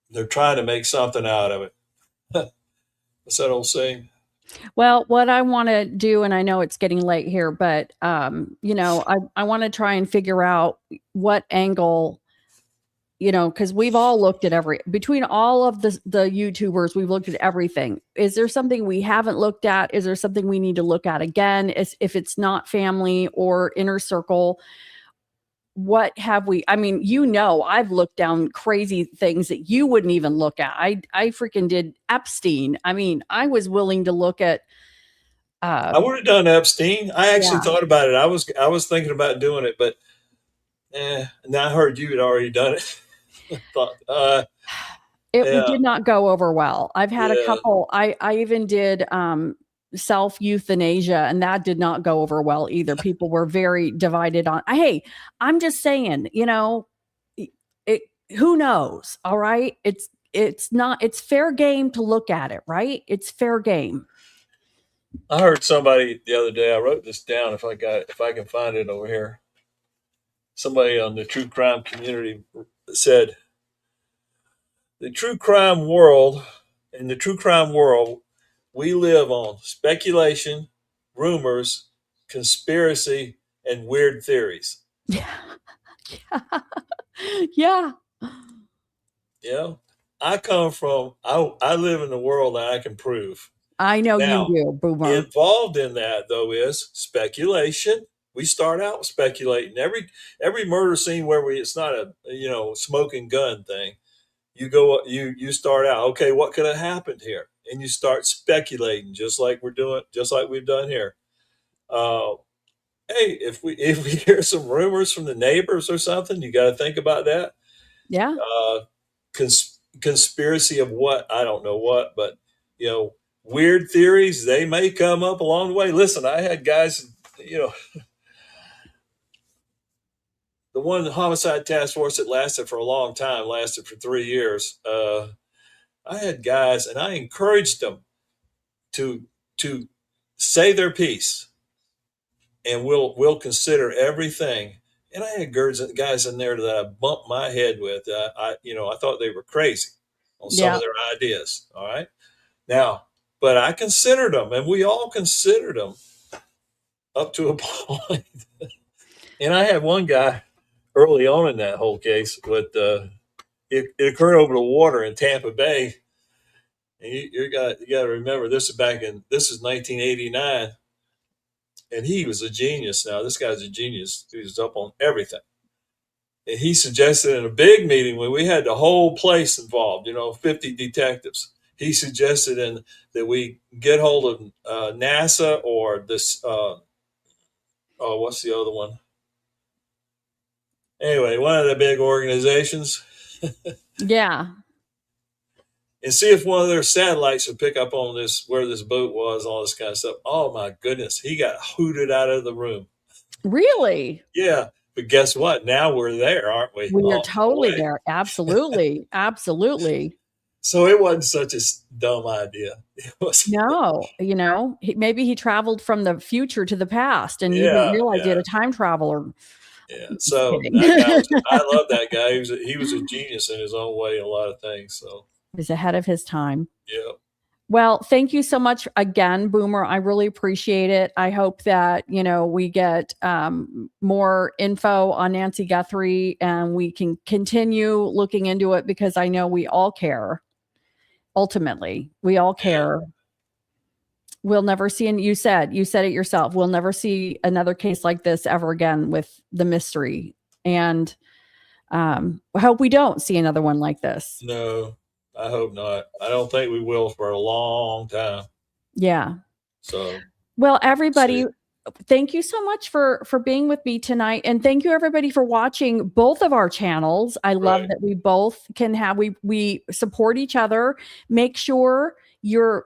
they're trying to make something out of it. What's that old saying? Well, what I want to do, and I know it's getting late here, but I want to try and figure out what angle, because we've all looked at between all of the YouTubers, we've looked at everything. Is there something we haven't looked at? Is there something we need to look at again? If it's not family or inner circle, what have we? I mean, I've looked down crazy things that you wouldn't even look at. I freaking did Epstein. I mean, I was willing to look at. I would have done Epstein. I actually Yeah. thought about it. I was thinking about doing it, but now I heard you had already done it. Thought, It yeah, did not go over well. I've had a yeah. couple. I even did self euthanasia, and that did not go over well either. People were very divided on. Hey, I'm just saying, it. Who knows? All right, it's not. It's fair game to look at it, right? It's fair game. I heard somebody the other day. I wrote this down. If I can find it over here. Somebody on the true crime community said, "The true crime world, in the true crime world, we live on speculation, rumors, conspiracy, and weird theories." Yeah, yeah. Yeah, I live in the world that I can prove. I know you Now, do, Boomer. involved in that though is speculation. We start out speculating every murder scene where it's not a smoking gun thing. You start out, okay, what could have happened here, and you start speculating just like we've done here. Uh, hey, if we hear some rumors from the neighbors or something, you got to think about that. Yeah. Conspiracy of what? I don't know what, but weird theories, they may come up along the way. Listen, I had guys, the one homicide task force that lasted for a long time, lasted for 3 years. I had guys, and I encouraged them to say their piece, and we'll consider everything. And I had guys in there that I bumped my head with. I thought they were crazy on some of their ideas. All right, now, but I considered them, and we all considered them up to a point. And I had one guy early on in that whole case, but it occurred over the water in Tampa Bay. And you got to remember, this is 1989, and he was a genius. Now this guy's a genius. He was up on everything. And he suggested in a big meeting when we had the whole place involved, 50 detectives. He suggested that we get hold of NASA or this. What's the other one? Anyway, one of the big organizations. Yeah. And see if one of their satellites would pick up on this, where this boat was, all this kind of stuff. Oh my goodness, he got hooted out of the room. Really? Yeah, But guess what? Now we're there, aren't we? We are On the totally way. there. Absolutely. Absolutely. So it wasn't such a dumb idea. It was, No, you know, maybe he traveled from the future to the past and you didn't yeah, realize he yeah, had a time traveler. yeah. Just So kidding. that guy was, I love that guy. He was a genius in his own way in a lot of things. So, He's ahead of his time. yeah. Well, thank you so much again, Boomer. I really appreciate it. I hope that, you know, we get more info on Nancy Guthrie and we can continue looking into it because I know we all care. Ultimately, we all care. We'll never see, and you said it yourself, we'll never see another case like this ever again with the mystery. And I hope we don't see another one like this. No, I hope not. I don't think we will for a long time. Yeah. So, well, everybody, thank you so much for being with me tonight, and thank you everybody for watching both of our channels. I love that we both can have we support each other. Make sure you're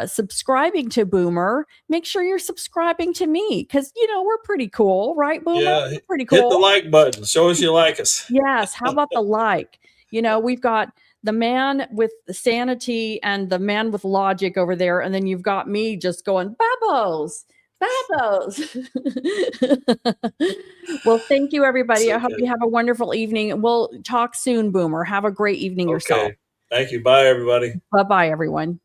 subscribing to Boomer. Make sure you're subscribing to me because you know we're pretty cool, right, Boomer? yeah, we're pretty cool. Hit the like button. Show us you like us. Yes. How about the like? You know, we've got the man with the sanity and the man with logic over there, and then you've got me just going babos. Well, thank you, everybody. Okay. I hope you have a wonderful evening. We'll talk soon, Boomer. Have a great evening yourself. Thank you. Bye, everybody. Bye-bye, everyone.